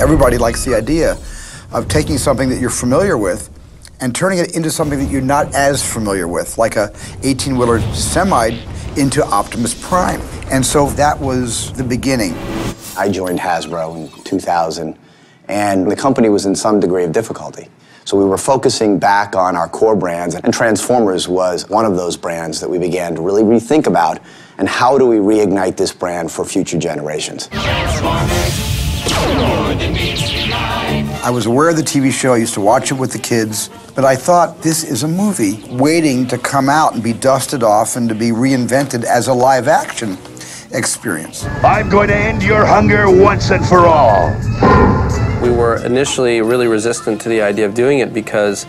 Everybody likes the idea of taking something that you're familiar with and turning it into something that you're not as familiar with, like a 18-wheeler semi into Optimus Prime. And so that was the beginning. I joined Hasbro in 2000, and the company was in some degree of difficulty. So we were focusing back on our core brands, and Transformers was one of those brands that we began to really rethink about, and how do we reignite this brand for future generations. I was aware of the TV show, I used to watch it with the kids, but I thought this is a movie waiting to come out and be dusted off and to be reinvented as a live-action experience. I'm going to end your hunger once and for all. We were initially really resistant to the idea of doing it because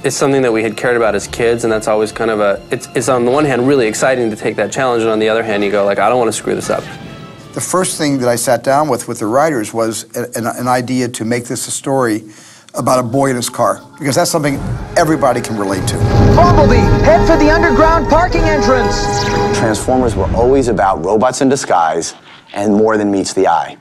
it's something that we had cared about as kids, and that's always kind of it's on the one hand really exciting to take that challenge, and on the other hand you go like, I don't want to screw this up. The first thing that I sat down with the writers was an idea to make this a story about a boy in his car, because that's something everybody can relate to. Bumblebee, head for the underground parking entrance! Transformers were always about robots in disguise and more than meets the eye.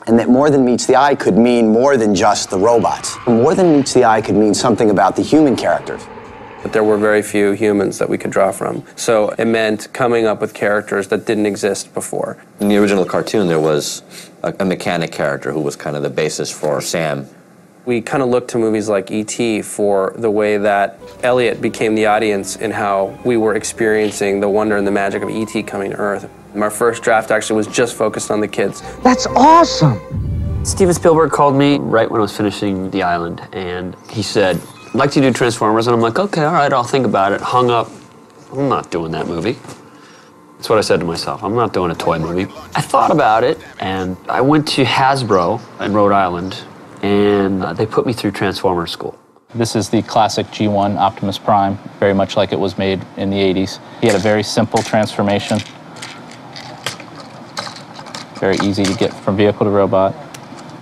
And that more than meets the eye could mean more than just the robots. More than meets the eye could mean something about the human characters. But there were very few humans that we could draw from. So it meant coming up with characters that didn't exist before. In the original cartoon, there was a mechanic character who was kind of the basis for Sam. We kind of looked to movies like E.T. for the way that Elliot became the audience in how we were experiencing the wonder and the magic of E.T. coming to Earth. My first draft actually was just focused on the kids. That's awesome! Steven Spielberg called me right when I was finishing The Island, and he said, I'd like to do Transformers, and I'm like, okay, all right, I'll think about it. Hung up. I'm not doing that movie. That's what I said to myself. I'm not doing a toy movie. I thought about it, and I went to Hasbro in Rhode Island, and they put me through Transformers school. This is the classic G1 Optimus Prime, very much like it was made in the 80s. He had a very simple transformation. Very easy to get from vehicle to robot.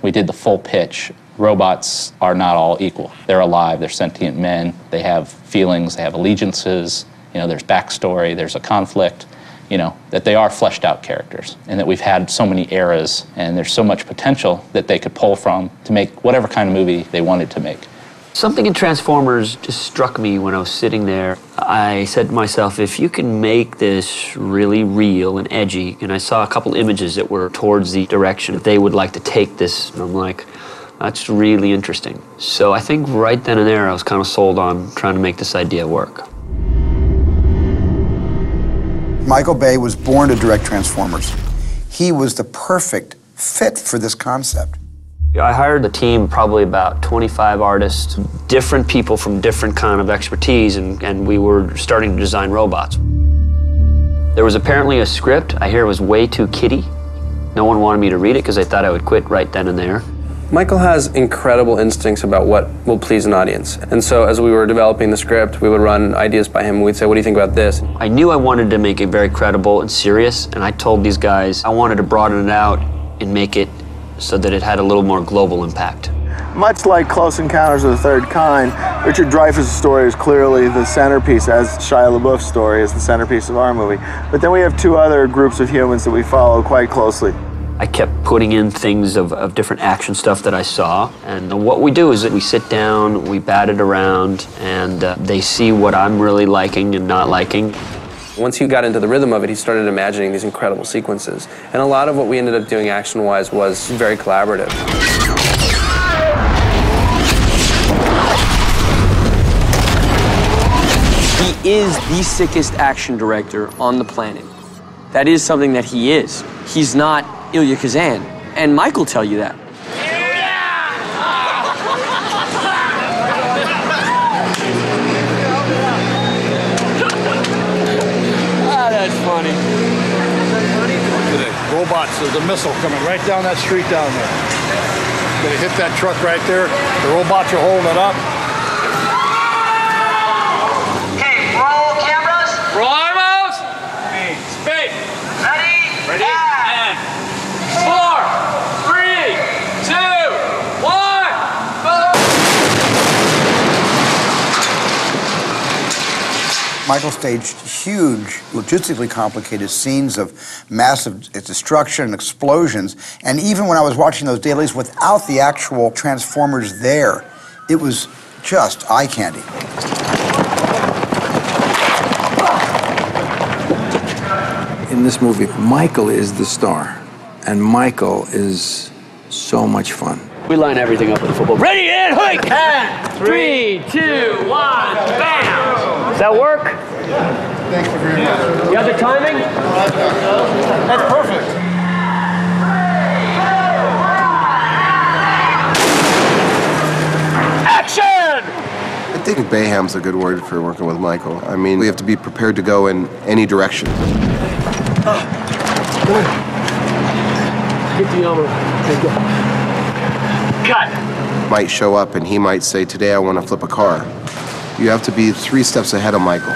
We did the full pitch. Robots are not all equal. They're alive, they're sentient men, they have feelings, they have allegiances, there's backstory, there's a conflict, that they are fleshed out characters, and that we've had so many eras, and there's so much potential that they could pull from to make whatever kind of movie they wanted to make. Something in Transformers just struck me when I was sitting there. I said to myself, if you can make this really real and edgy, and I saw a couple images that were towards the direction that they would like to take this, and I'm like, that's really interesting. So I think right then and there I was kind of sold on trying to make this idea work. Michael Bay was born to direct Transformers. He was the perfect fit for this concept. I hired a team, probably about 25 artists, different people from different kind of expertise, and we were starting to design robots. There was apparently a script. I hear it was way too kiddie. No one wanted me to read it because they thought I would quit right then and there. Michael has incredible instincts about what will please an audience. And so as we were developing the script, we would run ideas by him and we'd say, what do you think about this? I knew I wanted to make it very credible and serious, and I told these guys I wanted to broaden it out and make it so that it had a little more global impact. Much like Close Encounters of the Third Kind, Richard Dreyfuss' story is clearly the centerpiece, as Shia LaBeouf's story is the centerpiece of our movie. But then we have two other groups of humans that we follow quite closely. I kept putting in things of different action stuff that I saw, and what we do is that we sit down, we bat it around, and they see what I'm really liking and not liking. Once he got into the rhythm of it, he started imagining these incredible sequences. And a lot of what we ended up doing action-wise was very collaborative. He is the sickest action director on the planet. That is something that he is. He's not Ilya Kazan, and Mike will tell you that. That's funny. Robots, there's a missile coming right down that street down there. Gonna hit that truck right there. The robots are holding it up. Okay, roll cameras. Roll armors. Speed. Ready? Ready. And 4, 3, 2, 1. Go. Michael staged huge, logistically complicated scenes of massive destruction and explosions. And even when I was watching those dailies without the actual Transformers there, it was just eye candy. In this movie, Michael is the star, and Michael is so much fun. We line everything up with the football. Ready, and hike! 3, 2, 1, bam! Does that work? Thank you very much. You got the timing? That's perfect. Action! I think bayham's a good word for working with Michael. I mean, we have to be prepared to go in any direction. Get the armor. Cut! Might show up and he might say, today I want to flip a car. You have to be 3 steps ahead of Michael.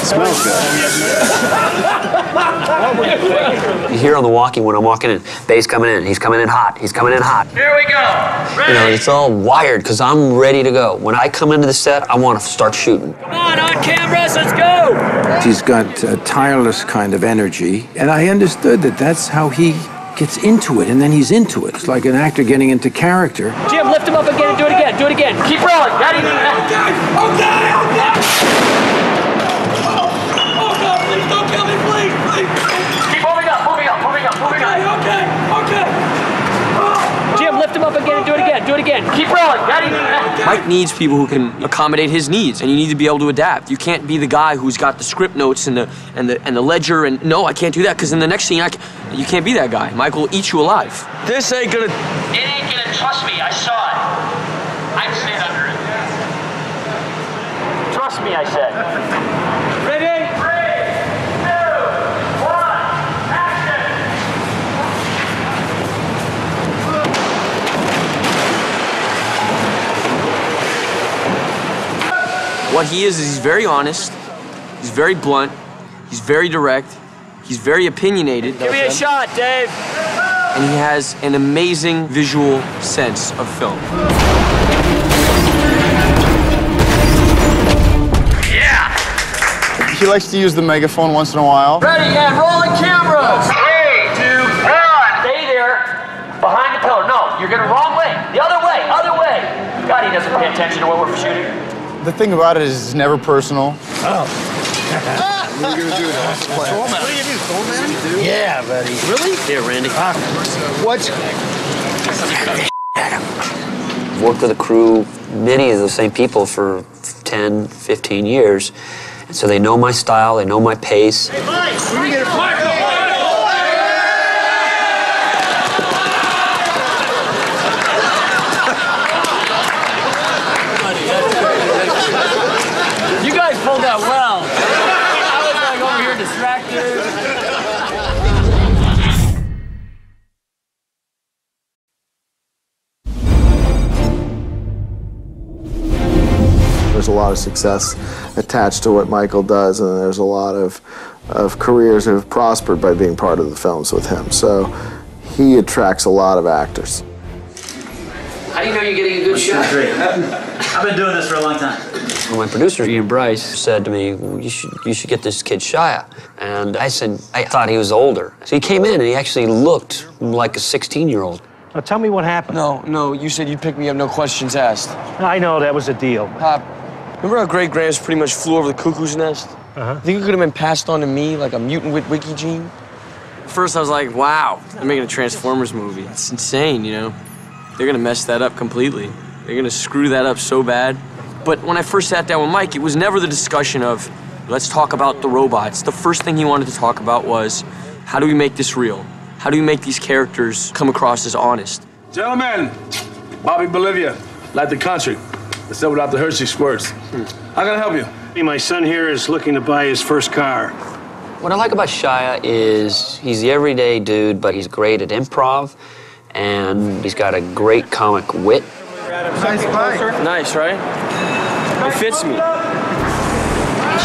Smells good. You hear on the walking when I'm walking in, Bay's coming in, he's coming in hot, he's coming in hot. Here we go. Ready? You know, it's all wired because I'm ready to go. When I come into the set, I want to start shooting. Come on cameras, let's go. He's got a tireless kind of energy, and I understood that that's how he gets into it, and then he's into it. It's like an actor getting into character. Jim, lift him up again and do it again. Do it again. Keep rolling. Ready? Okay. Oh God, please don't kill me, please. Keep moving up. Okay. Jim, lift him up again and do it again. Do it again. Keep rolling. Ready? Mike needs people who can accommodate his needs, and you need to be able to adapt. You can't be the guy who's got the script notes and the ledger and no, I can't do that because in the next scene you can't be that guy. Michael will eat you alive. This ain't gonna. It ain't gonna. Trust me, I saw it. I'd stand under it. Trust me, I said. Ready? 3, 2, 1, action! What he is he's very honest, he's very blunt, he's very direct, he's very opinionated. Give me a shot, Dave. And he has an amazing visual sense of film. Yeah! He likes to use the megaphone once in a while. Ready and rolling cameras. 3, 2, 1. Stay there, behind the pillar. No, you're going wrong way. The other way, other way. God, he doesn't pay attention to what we're shooting. The thing about it is it's never personal. Oh. What are you gonna do now? What are you do? Throw him in? Yeah, buddy. Really? Here, Randy. What? Worked with a crew, many of the same people for 10, 15 years. And so they know my style, they know my pace. Hey, Mike! We're gonna get a fire. You guys pulled out well. I was like over here distracted. There's a lot of success attached to what Michael does, and there's a lot of careers that have prospered by being part of the films with him. So he attracts a lot of actors. How do you know you're getting a good shot? Great. I've been doing this for a long time. My producer, Ian Bryce, said to me, you should get this kid Shia. And I said, I thought he was older. So he came in and he actually looked like a 16-year-old. Now tell me what happened. No, you said you'd pick me up, no questions asked. I know, that was a deal. Pop, remember how Great Grams pretty much flew over the cuckoo's nest? Uh-huh. Think it could have been passed on to me like a mutant with wiki gene? First I was like, wow, they're making a Transformers movie. It's insane, you know? They're gonna mess that up completely. They're gonna screw that up so bad. But when I first sat down with Mike, it was never the discussion of, let's talk about the robots. The first thing he wanted to talk about was, how do we make this real? How do we make these characters come across as honest? Gentlemen, Bobby Bolivia, like the country, except without the Hershey squirts. How can I help you? My son here is looking to buy his first car. What I like about Shia is he's the everyday dude, but he's great at improv, and he's got a great comic wit. Nice bike. Nice, right? It fits me.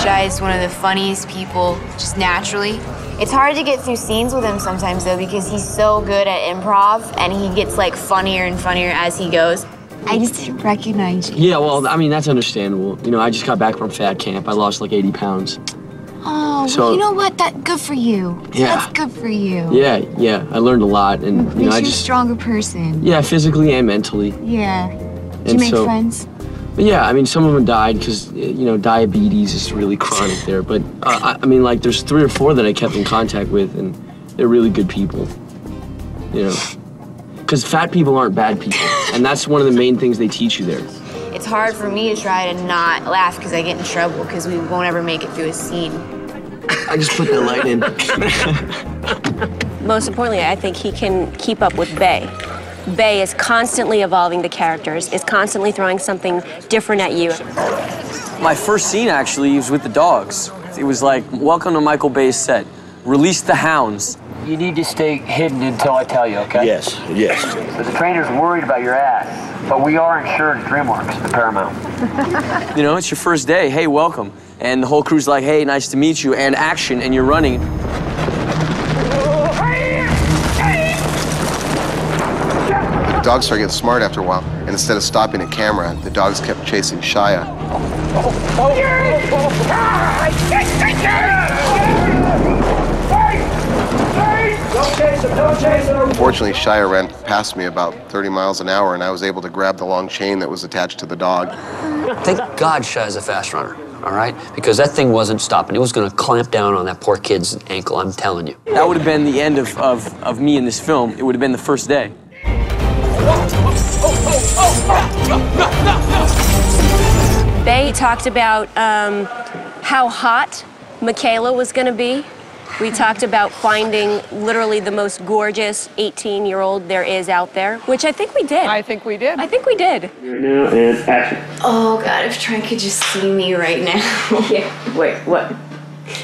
Shia is one of the funniest people, just naturally. It's hard to get through scenes with him sometimes, though, because he's so good at improv, and he gets, like, funnier and funnier as he goes. I just didn't recognize you. Yeah, well, I mean, that's understandable. You know, I just got back from fat camp. I lost like 80 pounds. Oh, So- well, you know what? That's good for you. Yeah. That's good for you. Yeah, I learned a lot, and you know, Makes I you a just stronger person. yeah, physically and mentally. Yeah. Did you And make so- friends? But yeah, I mean, some of them died because you know diabetes is really chronic there. But I mean, like, there's 3 or 4 that I kept in contact with, and they're really good people. You know, because fat people aren't bad people, and that's one of the main things they teach you there. It's hard for me to try to not laugh because I get in trouble because we won't ever make it through a scene. I just put that light in. Most importantly, I think he can keep up with Bay. Bay is constantly evolving the characters, is constantly throwing something different at you. My first scene actually was with the dogs. It was like, welcome to Michael Bay's set. Release the hounds. You need to stay hidden until I tell you, okay? Yes, yes. The trainer's worried about your ass, but we are insured at DreamWorks, the Paramount. You know, it's your first day. Hey, welcome. And the whole crew's like, hey, nice to meet you, and action, and you're running. The dogs started getting smart after a while, and instead of stopping at camera, the dogs kept chasing Shia. Don't chase him, don't chase him! Fortunately, Shia ran past me about 30 miles an hour, and I was able to grab the long chain that was attached to the dog. Thank God Shia's a fast runner, all right? Because that thing wasn't stopping. It was going to clamp down on that poor kid's ankle, I'm telling you. That would have been the end of me in this film. It would have been the first day. Bay talked about how hot Michaela was going to be. We talked about finding literally the most gorgeous 18-year-old there is out there, which I think we did. I think we did. I think we did. Now and action. Oh, God, if Trent could just see me right now. Yeah. Wait, what?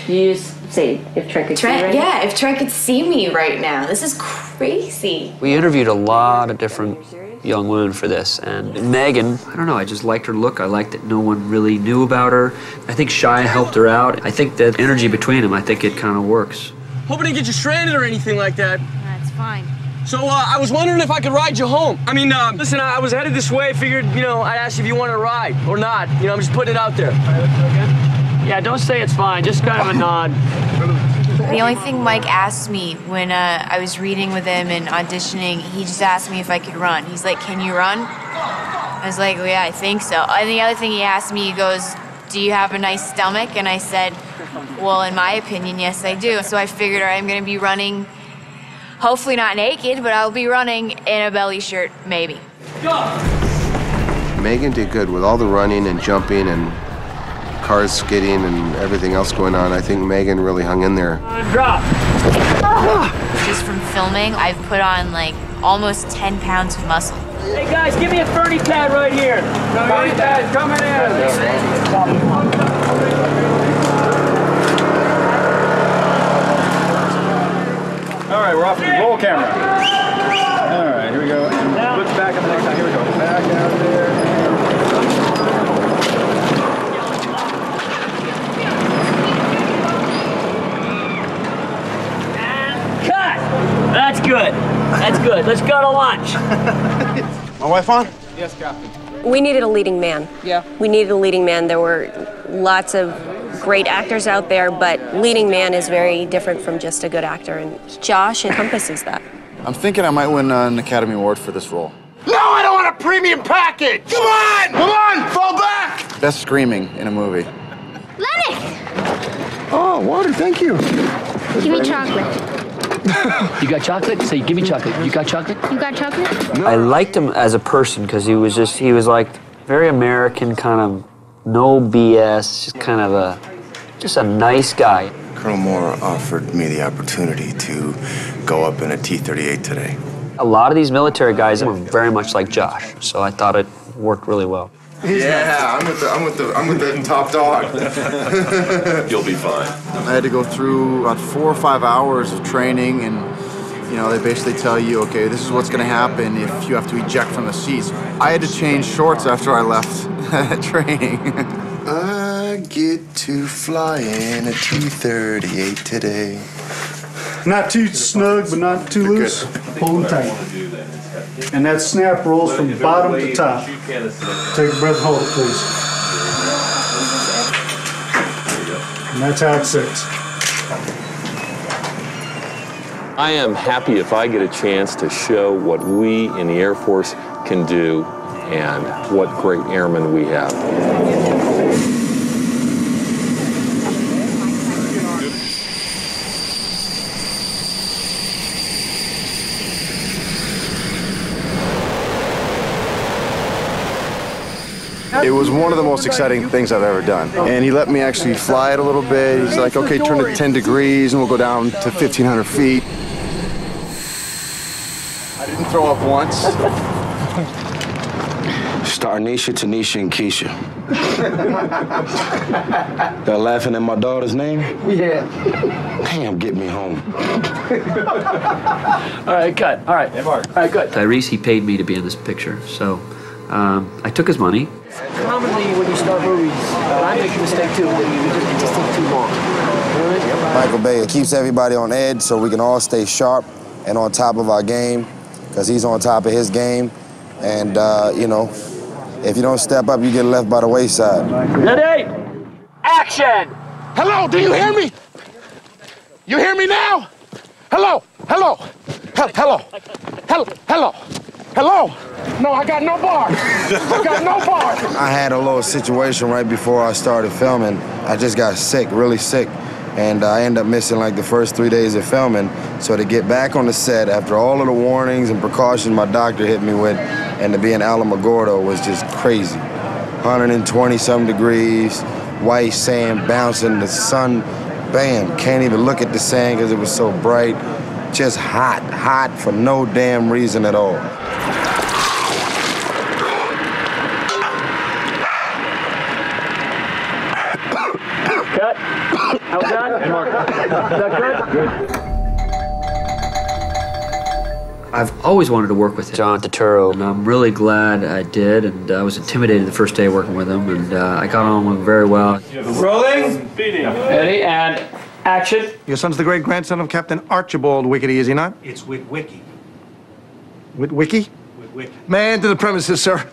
You just say if Trent could see me right now? Yeah, if Trent could see me right now. This is crazy. We interviewed a lot of different young women for this, and Megan, I don't know, I just liked her look. I liked that no one really knew about her. I think Shia helped her out. I think that energy between them, I think it kind of works. Hope I didn't get you stranded or anything like that. That's fine. So I was wondering if I could ride you home. I mean, listen, I was headed this way. Figured, you know, I'd ask you if you want to ride or not. You know, I'm just putting it out there. Yeah, don't say it's fine, just kind of a nod. The only thing Mike asked me when I was reading with him and auditioning, he just asked me if I could run. He's like, can you run? I was like, well, yeah, I think so. And the other thing he asked me, he goes, do you have a nice stomach? And I said, well, in my opinion, yes, I do. So I figured, all right, I'm going to be running, hopefully not naked, but I'll be running in a belly shirt, maybe. Megan did good with all the running and jumping and cars skidding and everything else going on. I think Megan really hung in there. Drop. Just from filming, I've put on like almost 10 pounds of muscle. Hey guys, give me a 30 pad right here. 30 pad coming in. All right, we're off. Roll camera. All right, here we go. Look back at the next time. Here we go. Back out there. That's good. That's good. Let's go to lunch. My wife on? Yes, Captain. We needed a leading man. Yeah. We needed a leading man. There were lots of great actors out there, but leading man is very different from just a good actor, and Josh encompasses that. I'm thinking I might win an Academy Award for this role. No, I don't want a premium package! Come on! Come on! Fall back! Best screaming in a movie. Lennox! Oh, water, thank you. Give me chocolate. You got chocolate? Say, give me chocolate. You got chocolate? You got chocolate? I liked him as a person because he was like very American, kind of no BS, just a nice guy. Colonel Moore offered me the opportunity to go up in a T-38 today. A lot of these military guys were very much like Josh, so I thought it worked really well. Yeah, I'm with the top dog. You'll be fine. I had to go through about 4 or 5 hours of training, and you know, they basically tell you, okay, this is what's going to happen if you have to eject from the seats. I had to change shorts after I left training. I get to fly in a T-38 today. Not too snug, but not too loose. Pull them tight. And that snap rolls from bottom to top. Take a breath and hold it, please. And that's how it sits. I am happy if I get a chance to show what we in the Air Force can do and what great airmen we have. It was one of the most exciting things I've ever done. And he let me actually fly it a little bit. He's like, okay, turn it 10 degrees and we'll go down to 1,500 feet. I didn't throw up once. Starnisha, Tanisha, and Keisha. They're laughing at my daughter's name? Yeah. Damn, get me home. All right, cut. All right. All right, good. Tyrese, he paid me to be in this picture, so I took his money. Commonly, when you start movies, and I make a mistake too, that it just takes too long. Michael Bay keeps everybody on edge so we can all stay sharp and on top of our game, because he's on top of his game. And, you know, if you don't step up, you get left by the wayside. Ready? Action! Hello, do you hear me? You hear me now? Hello, hello, hello, hello, hello, hello. No, I got no bars. I got no bars. I had a little situation right before I started filming. I just got sick, really sick. And I ended up missing like the first 3 days of filming. So to get back on the set after all of the warnings and precautions my doctor hit me with, and to be in Alamogordo was just crazy. 120-some degrees, white sand bouncing, the sun, bam, can't even look at the sand because it was so bright. Just hot, hot for no damn reason at all. Cut. How done? Is that good? I've always wanted to work with John Turturro, and I'm really glad I did, and I was intimidated the first day working with him, and I got on with him very well. Rolling. Ready, and action. Your son's the great-grandson of Captain Archibald Wickety, is he not? It's Witwicky. Witwicky? Witwicky. Man to the premises, sir.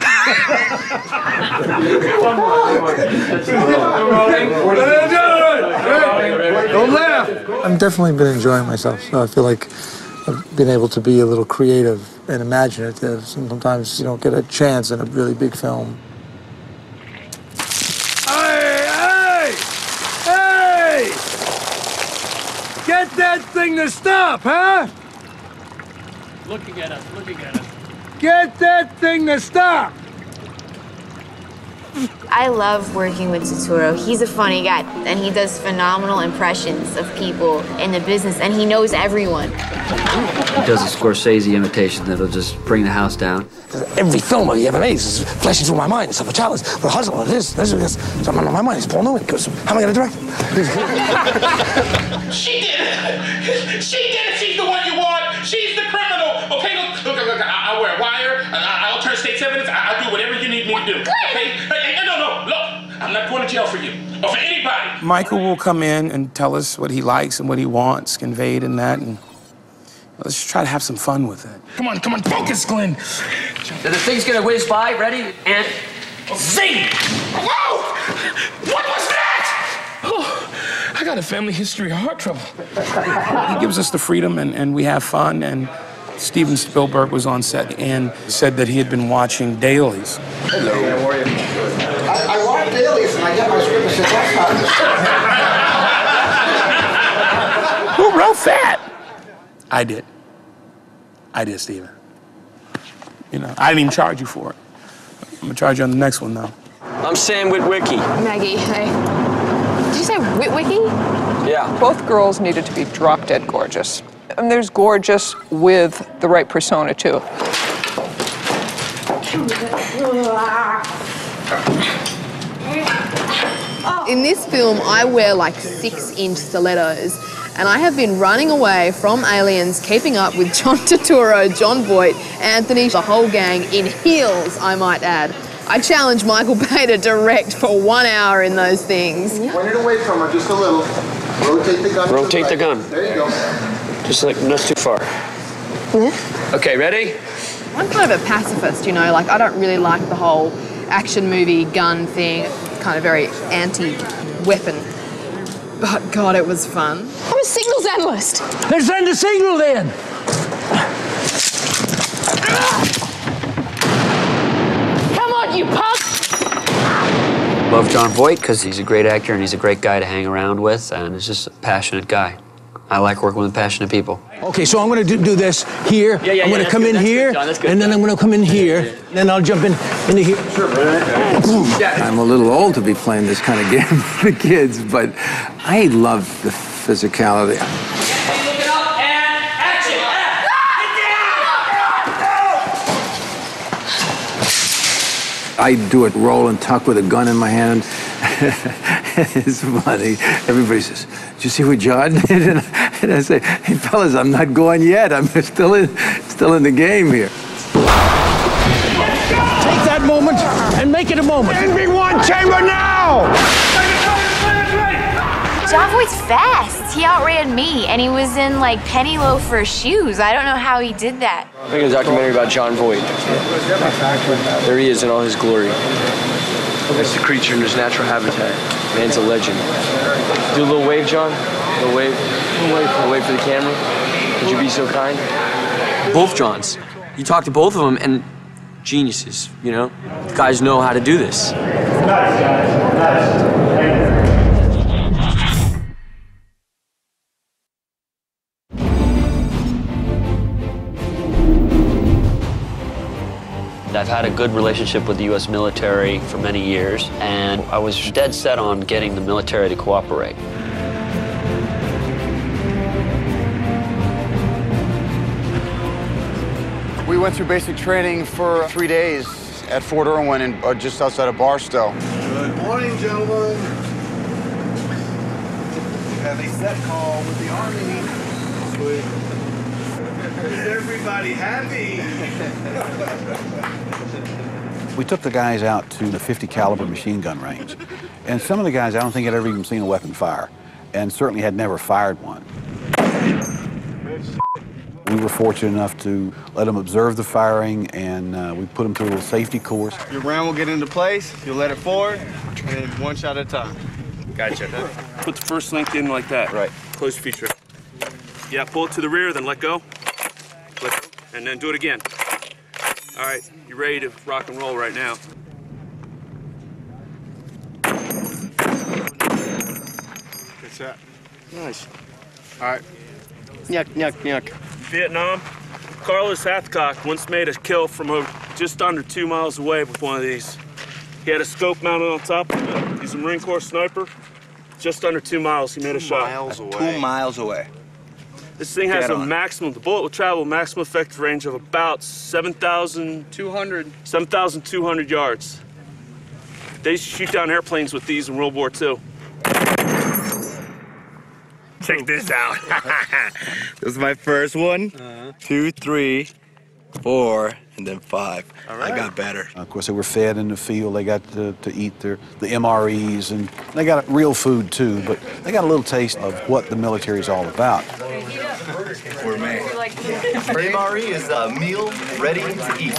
Don't laugh. I've definitely been enjoying myself, so I feel like I've been able to be a little creative and imaginative. Sometimes you don't get a chance in a really big film. Hey! Get that thing to stop, huh? Looking at us, looking at us. Get that thing to stop! I love working with Turturro. He's a funny guy, and he does phenomenal impressions of people in the business, and he knows everyone. He does a Scorsese imitation that'll just bring the house down. Every film he ever made is flashing through my mind. It's a challenge, the hustle, this. So my mind is Paul Newman, because how am I going to direct him? She did it! She did it! She's the one you want! She's the criminal! Okay, look, I'll wear a wire, I'll turn state's evidence, I'll do whatever you need me to do. Okay? No, look, I'm not going to jail for you, or for anybody. Michael will come in and tell us what he likes and what he wants conveyed in that, and let's just try to have some fun with it. Come on, focus, Glenn. So the thing's gonna whiz by, ready, and zing! Whoa! What was that? Oh, I got a family history of heart trouble. He gives us the freedom, and we have fun, and Steven Spielberg was on set and said that he had been watching dailies. Hello. How are you? I watch dailies and I get my script and said, that's not Who wrote that? I did, Steven. You know, I didn't even charge you for it. I'm gonna charge you on the next one, though. I'm Sam Witwicky. Maggie, hey. Did you say Witwicky? Yeah. Both girls needed to be drop-dead gorgeous. And there's gorgeous with the right persona, too. In this film, I wear like 6-inch stilettos, and I have been running away from aliens, keeping up with John Turturro, John Voight, Anthony, the whole gang, in heels, I might add. I challenge Michael Bay to direct for 1 hour in those things. Point it away from her just a little. Rotate the gun. Rotate the gun. There you go. Just like, not too far. Yeah. Okay, ready? I'm kind of a pacifist, you know, like I don't really like the whole action movie gun thing, kind of very anti-weapon. But God, it was fun. I'm a signals analyst. Then send a signal then. Come on, you punk! Love John Voight because he's a great actor and he's a great guy to hang around with, and he's just a passionate guy. I like working with passionate people. Okay, so I'm going to do this here. Yeah, I'm going to come in here, and then I'm going to come in here, then I'll jump into here. Sure, I'm a little old to be playing this kind of game with the kids, but I love the physicality. I do it roll and tuck with a gun in my hand. It's funny. Everybody says, "Did you see what John did?" And I say, "Hey, fellas, I'm not going yet. I'm still in the game here." Take that moment and make it a moment. NB1 chamber now! John Voight's fast. He outran me, and he was in like penny loafer shoes. I don't know how he did that. I'm making a documentary about John Voight. There he is in all his glory. That's the creature in his natural habitat. Man's a legend. Do a little wave, John. A little wave. A wave for the camera. Could you be so kind? Both Johns. You talk to both of them, and geniuses, you know? Guys know how to do this. Nice, guys. Nice. I've had a good relationship with the U.S. military for many years, and I was dead set on getting the military to cooperate. We went through basic training for 3 days at Fort Irwin and just outside of Barstow. Good morning, gentlemen. We have a set call with the Army. Is everybody happy? We took the guys out to the 50 caliber machine gun range. And some of the guys, I don't think had ever even seen a weapon fire, and certainly had never fired one. We were fortunate enough to let them observe the firing, and we put them through a little safety course. Your round will get into place, you'll let it forward, and one shot at a time. Gotcha. Put the first link in like that. Right. Close your feature. Yeah, pull it to the rear, then let go. Let go. And then do it again. All right, you ready to rock and roll right now. Good shot. Nice. All right. Nyuk, nyuk, nyuk. Vietnam, Carlos Hathcock once made a kill from just under 2 miles away with one of these. He had a scope mounted on top of it. He's a Marine Corps sniper. Just under 2 miles, he made a shot. 2 miles away. This thing has a maximum, the bullet will travel a maximum effective range of about 7,200 yards. They used to shoot down airplanes with these in World War II. Check this out. This is my first one. 2, 3, 4, and then 5. All right. I got better. Of course, they were fed in the field. They got to eat the MREs, and they got real food too, but they got a little taste of what the military is all about. For me. MRE is a meal ready to eat.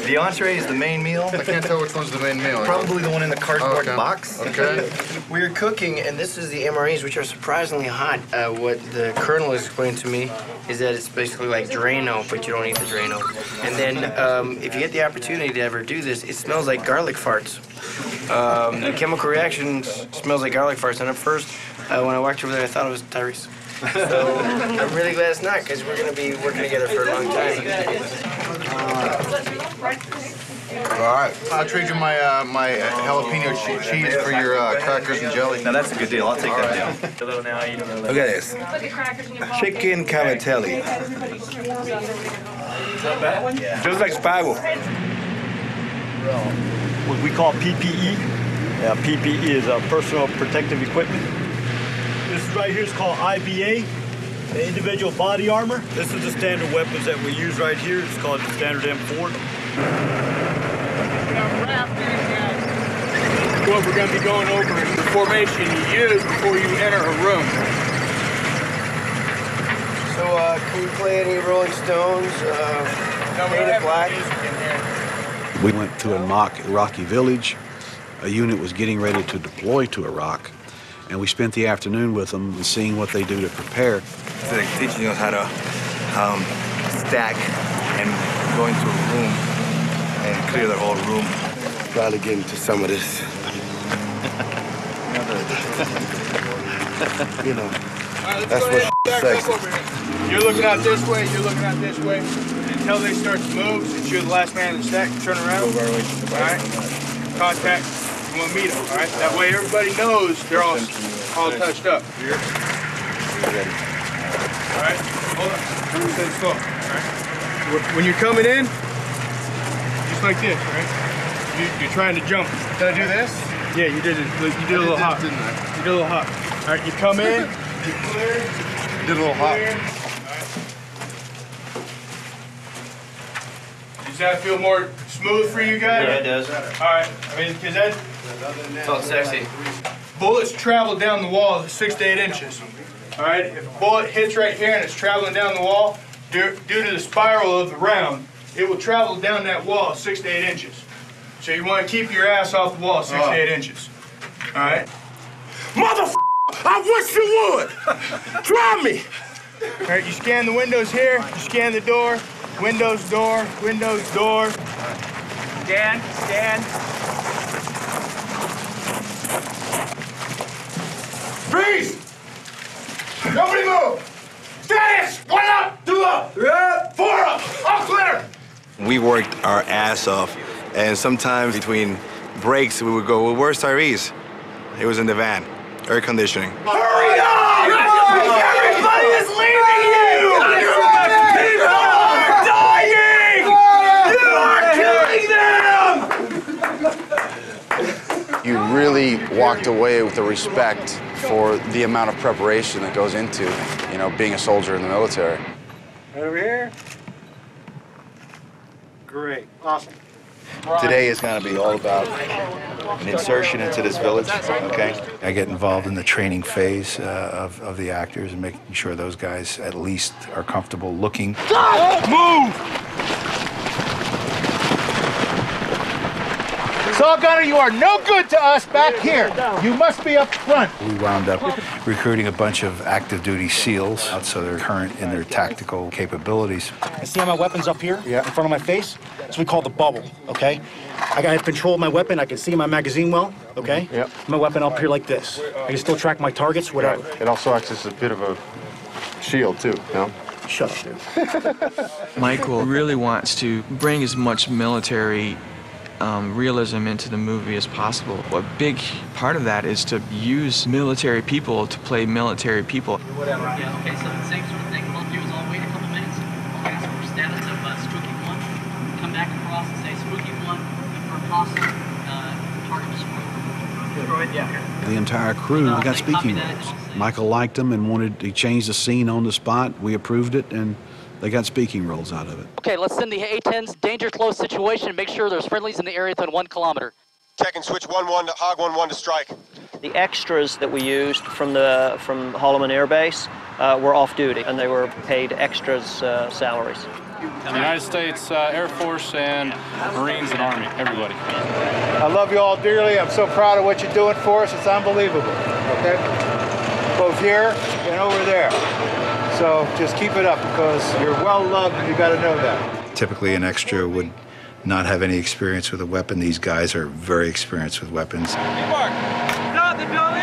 The entree is the main meal. I can't tell which one's the main meal. Probably the one in the cardboard okay. box. Okay. We're cooking, and this is the MREs, which are surprisingly hot. What the colonel explained to me is that it's basically like Drano, but you don't eat the Drano. And then if you get the opportunity to ever do this, it smells like garlic farts. The chemical reaction smells like garlic farts, and at first, when I walked over there, I thought it was Tyrese. So I'm really glad it's not, because we're going to be working together for a long time. All right. I'll trade you my my jalapeno cheese for your crackers and jelly. Now that's a good deal. I'll take that deal. Look at this. Chicken cavatelli. Just like spago. What we call PPE. PPE is personal protective equipment. This right here is called IBA, the individual body armor. This is the standard weapons that we use right here. It's called the standard M4. What we're going to be going over is the formation you use before you enter a room. can you play any Rolling Stones? Paint It Black? We went to a mock Iraqi village. A unit was getting ready to deploy to Iraq, and we spent the afternoon with them and seeing what they do to prepare. So they're teaching us how to stack and go into a room and clear the whole room. Probably get into some of this. You know, that's what sexy. You're looking out this way, you're looking out this way. Until they start to move, since you're the last man in the stack, turn around. All right? Contact. I'm gonna meet them, all right? That way everybody knows they're all touched up. Here. All right? Hold on. Everything slow, all right? When you're coming in, just like this, right? You're trying to jump. Did I do this? Yeah, you did it. You did a little hop. Didn't I? You did a little hop. All right, you come in, you clear. You did a little hop. Does that feel more smooth for you guys? Yeah, it does. All right. I mean, because that felt sexy. Bullets travel down the wall 6 to 8 inches. All right. If a bullet hits right here and it's traveling down the wall, due to the spiral of the round, it will travel down that wall 6 to 8 inches. So you want to keep your ass off the wall 6 to 8 inches. All right. Motherfucker! I wish you would! Try me! All right. You scan the windows here. You scan the door. Windows, door, windows, door. Scan, scan. Freeze! Nobody move! Status! 1 up, 2 up, 3 up, 4 up! All clear! We worked our ass off, and sometimes between breaks we would go, well, where's Tyrese? He was in the van, air conditioning. Hurry up! Everybody is leaving you! People are dying! You are killing them! You really walked away with the respect for the amount of preparation that goes into, you know, being a soldier in the military. Over here. Great. Awesome. Today is going to be all about an insertion into this village, okay? I get involved in the training phase of the actors and making sure those guys at least are comfortable looking. Move! Saw Gunner, you are no good to us back here. You must be up front. We wound up recruiting a bunch of active duty SEALs, so they're current in their tactical capabilities. I see my weapons up here in front of my face. That's what we call the bubble, okay? I got control of my weapon. I can see my magazine well, okay? Yep. My weapon up here like this. I can still track my targets, whatever. Right. It also acts as a bit of a shield, too, no? Shut up, dude. Michael really wants to bring as much military realism into the movie as possible. A big part of that is to use military people to play military people. Whatever. Yeah, okay, so the same sort of thing we'll do is I'll wait a couple minutes. Okay, so we're standing up Spooky 1. Come back across and say Spooky 1, confirm hostile, target destroyed. Yeah. The entire crew got speaking roles. Michael liked them and wanted to change the scene on the spot. We approved it, and they got speaking roles out of it. Okay, let's send the A-10s, danger close situation, and make sure there's friendlies in the area within 1 kilometer. Check and switch 1-1 to Hog 1-1 to strike. The extras that we used from Holloman Air Base were off duty, and they were paid extras salaries. The United States Air Force and Marines and Army, everybody. I love you all dearly. I'm so proud of what you're doing for us. It's unbelievable, okay? Both here and over there. So just keep it up because you're well loved and you got to know that. Typically, an extra would not have any experience with a weapon. These guys are very experienced with weapons. Stop the building!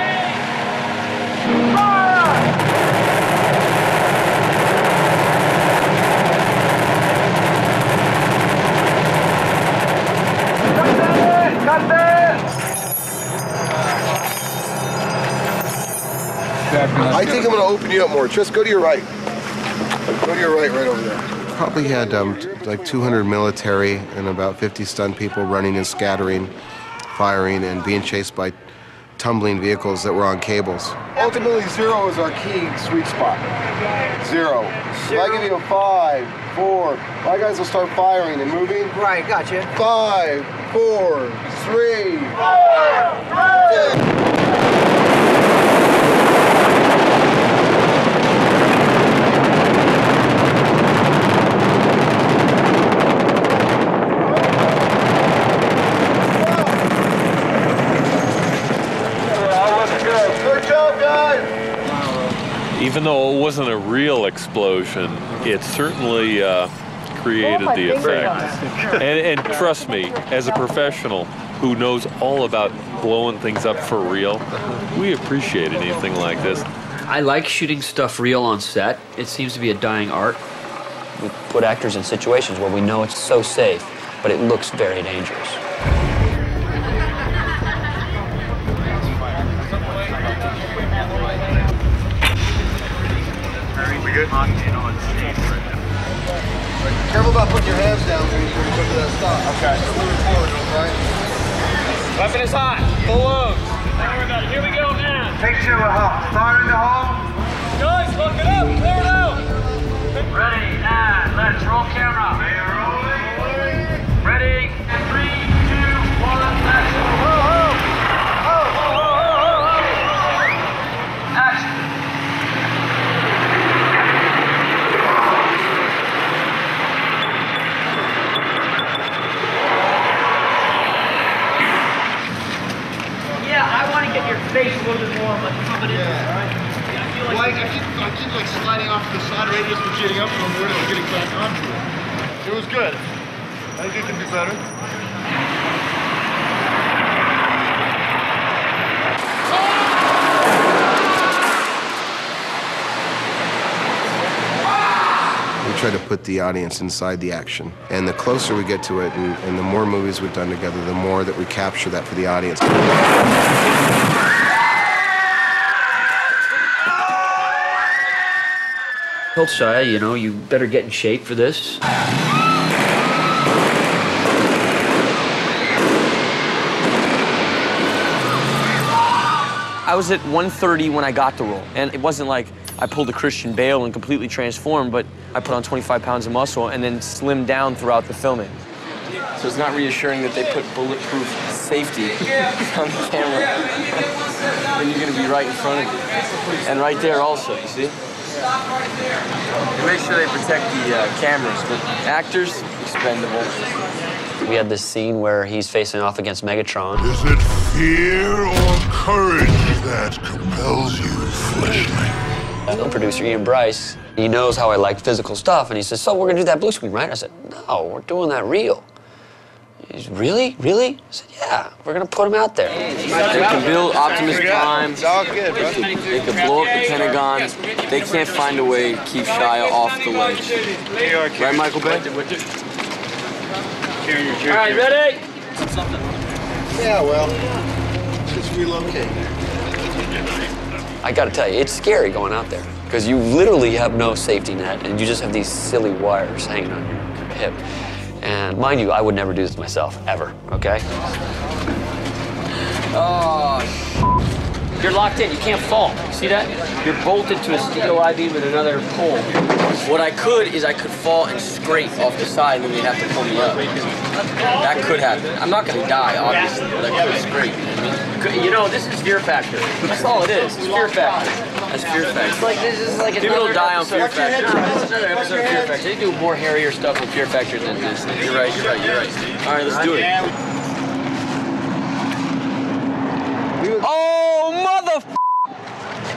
Cut that! I think I'm going to open you up more. Just go to your right. Go to your right over there. Probably had like 200 military and about 50 stunt people running and scattering, firing, and being chased by tumbling vehicles that were on cables. Ultimately, 0 is our key sweet spot. 0. If I give you a 5, 4, my guys will start firing and moving. Right, gotcha. 5, 4, 3, 4. Even though it wasn't a real explosion, it certainly created the effect. And trust me, as a professional who knows all about blowing things up for real, we appreciate anything like this. I like shooting stuff real on set. It seems to be a dying art. We put actors in situations where we know it's so safe, but it looks very dangerous. We good? Careful about putting your hands down when you come to that stop. Okay. Moving forward, right? Weapon is hot. Full load. Here we go, man. Picture a hole. Start in the hole. Guys, look it up. Clear it out. Ready, and let's roll camera. Ready, 3, 2, 1, action. Action. Yeah, I want to get your face a little bit more like coming in. Well, I keep like sliding off to the side radius and getting up from where I'm getting back onto it. It was good. I think it can be better. We try to put the audience inside the action. And the closer we get to it, and the more movies we've done together, the more that we capture that for the audience. I told Shia, you know, you better get in shape for this. I was at 130 when I got the role, and it wasn't like I pulled a Christian Bale and completely transformed, but I put on 25 pounds of muscle and then slimmed down throughout the filming. So it's not reassuring that they put bulletproof safety on the camera. And you're gonna be right in front of you. And right there also, you see? They make sure they protect the cameras, but actors, expendable. We had this scene where he's facing off against Megatron. Is it fear or courage that compels you, Fleshling? The producer, Ian Bryce, he knows how I like physical stuff, and he says, so we're gonna do that blue screen, right? I said, no, we're doing that real. He's, really? Really? I said, yeah, we're gonna put him out there. They can build Optimus Prime. It's all good, bro. They can blow up the Pentagon. They can't find a way to keep Shia off the ledge. Right, Michael Bay? All right, ready? Yeah, well, just relocate. I gotta tell you, it's scary going out there, because you literally have no safety net, and you just have these silly wires hanging on your hip. And mind you, I would never do this myself, ever, okay? Oh, you're locked in. You can't fall. See that? You're bolted to a steel I-beam with another pole. What I could is I could fall and scrape off the side, and then they'd have to pull me up. That could happen. I'm not going to die, obviously, but I could scrape. You know, this is fear factor. That's all it is. It's fear factor. That's fear factor. It's like this is like People don't die on Fear Factor. It's another episode of Fear Factor. They do more hairier stuff with Fear Factor than this. You're right. All right, let's do it. Oh, mother!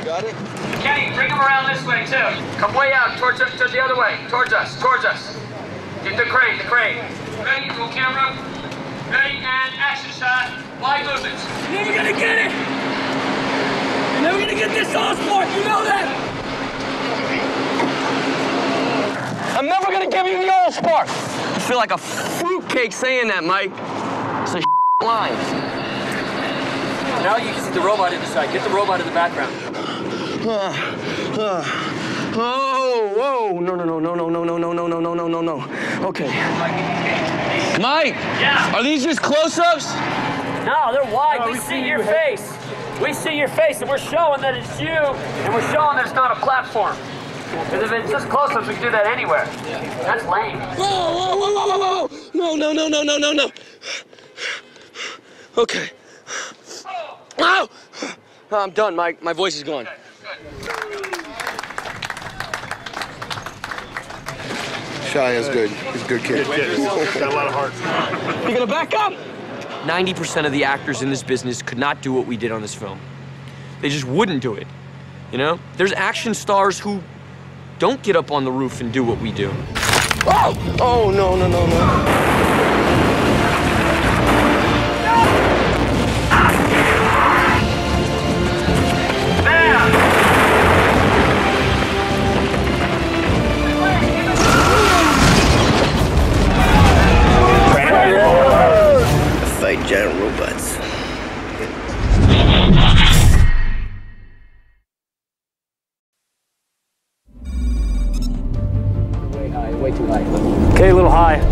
Got it? Kenny, bring him around this way, too. Come way out, towards the other way. Towards us. Get the crane. Ready, roll camera. Ready, and action shot. Wide movements. You're never gonna get it! You're never gonna get this Osborne, you know that! I'm never gonna give you the old spark! I feel like a fruitcake saying that, Mike. It's a line. Now you can see the robot in the side. Get the robot in the background. Oh, whoa. No. Okay. Mike! Yeah? Are these just close-ups? No, they're wide. We see your face. We see your face, and we're showing that it's you, and we're showing that it's not a platform. Because if it's just close-ups, we can do that anywhere. That's lame. Whoa. No. Okay. Oh! I'm done, Mike. My voice is gone. Shia's good. He's a good kid. Got a lot of heart. You gonna back up? 90% of the actors in this business could not do what we did on this film. They just wouldn't do it. You know? There's action stars who don't get up on the roof and do what we do. Oh! Oh, no, no, no, no. Fight giant robots. Way high, way too high. Okay, a little high. Get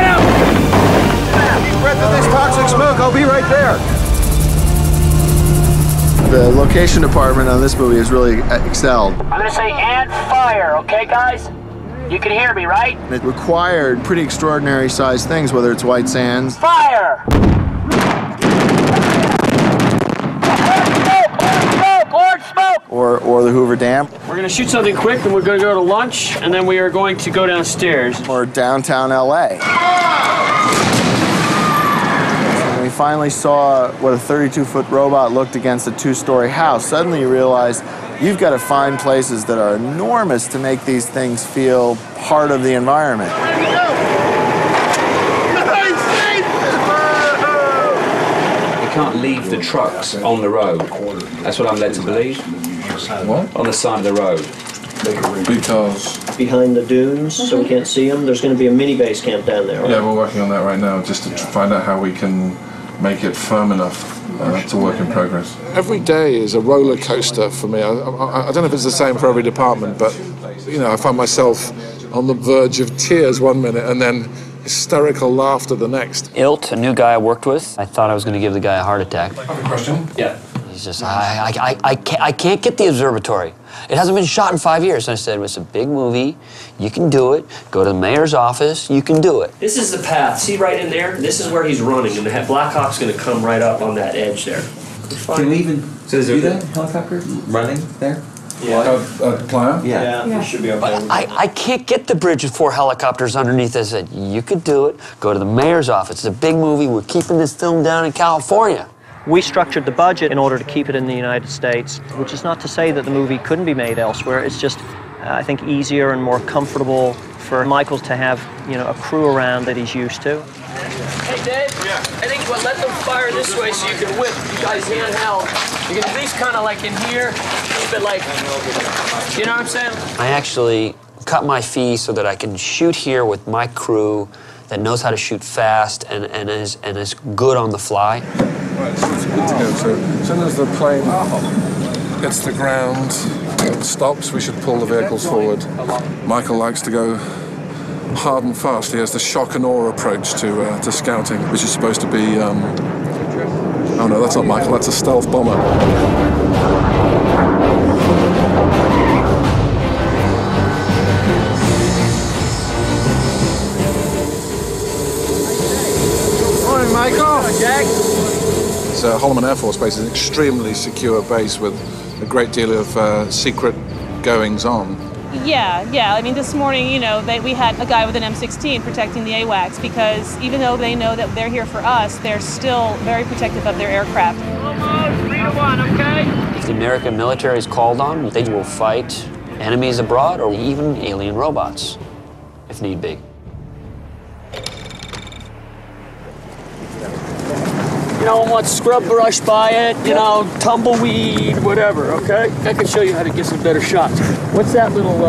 out! Deep breath of this toxic smoke, I'll be right there. The location department on this movie has really excelled. I'm gonna say and fire, okay guys? You can hear me, right? It required pretty extraordinary sized things, whether it's white sands. Fire! Orange smoke! Or the Hoover Dam. We're gonna shoot something quick, and we're gonna go to lunch, and then we are going to go downstairs. Or downtown LA. When we finally saw what a 32-foot robot looked against a 2-story house, suddenly you realize you've got to find places that are enormous to make these things feel part of the environment. You can't leave the trucks on the road. That's what I'm led to believe. What? On the side of the road. Because behind the dunes, so we can't see them. There's going to be a mini base camp down there. Right? yeah, we're working on that right now, just to find out how we can make it firm enough to work in progress. Every day is a roller coaster for me. I don't know if it's the same for every department, but you know, I find myself on the verge of tears one minute and then hysterical laughter the next. Ilt, a new guy I worked with, I thought I was going to give the guy a heart attack. I have a question. Yeah. He's just, I can't get the observatory. It hasn't been shot in 5 years. And I said, it's a big movie. You can do it. Go to the mayor's office. You can do it. This is the path. See right in there? This is where he's running, and the Black Hawk's going to come right up on that edge there. Can we even see the helicopter running there? Yeah. Playa? Yeah, it should be okay. I can't get the bridge with 4 helicopters underneath. I said, you could do it. Go to the mayor's office. It's a big movie. We're keeping this film down in California. We structured the budget in order to keep it in the United States, which is not to say that the movie couldn't be made elsewhere. It's just, I think, easier and more comfortable for Michael to have, you know, a crew around that he's used to. Hey, Dave. Yeah. I think we'll let them fire this way so you can whip. You guys handheld. You can at least kind of like in here, keep it like, you know what I'm saying? I actually cut my fee so that I can shoot here with my crew that knows how to shoot fast and is good on the fly. Right, so it's good to go. So as soon as the plane hits the ground, stops, we should pull the vehicles forward. Michael likes to go hard and fast. He has the shock and awe approach to scouting, which is supposed to be, oh no, that's not Michael, that's a stealth bomber. Morning, Michael. Jack. Holloman Air Force Base is an extremely secure base with a great deal of secret goings-on. Yeah. I mean, this morning, you know, we had a guy with an M16 protecting the AWACS because even though they know that they're here for us, they're still very protective of their aircraft. Almost 3 to 1, okay? If the American military is called on, they will fight enemies abroad or even alien robots, if need be. You don't want scrub brush by it, you know, tumbleweed, whatever, okay? I can show you how to get some better shots. What's that little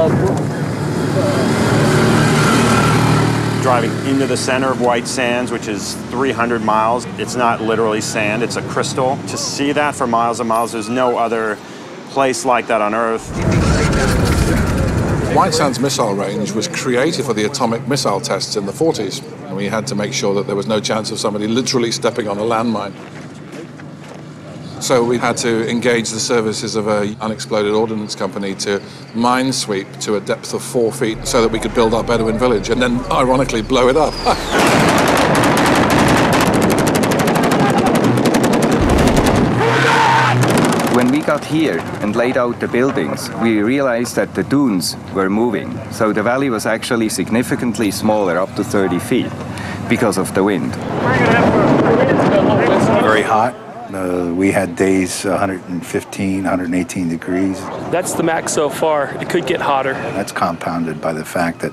Driving into the center of White Sands, which is 300 miles. It's not literally sand, it's a crystal. To see that for miles and miles, there's no other place like that on Earth. White Sands missile range was created for the atomic missile tests in the 40s, and we had to make sure that there was no chance of somebody literally stepping on a landmine. So we had to engage the services of an unexploded ordnance company to mine sweep to a depth of 4 feet so that we could build our Bedouin village and then, ironically, blow it up. When we got here and laid out the buildings, we realized that the dunes were moving. So the valley was actually significantly smaller, up to 30 feet, because of the wind. Very hot. We had days 115, 118 degrees. That's the max so far. It could get hotter. That's compounded by the fact that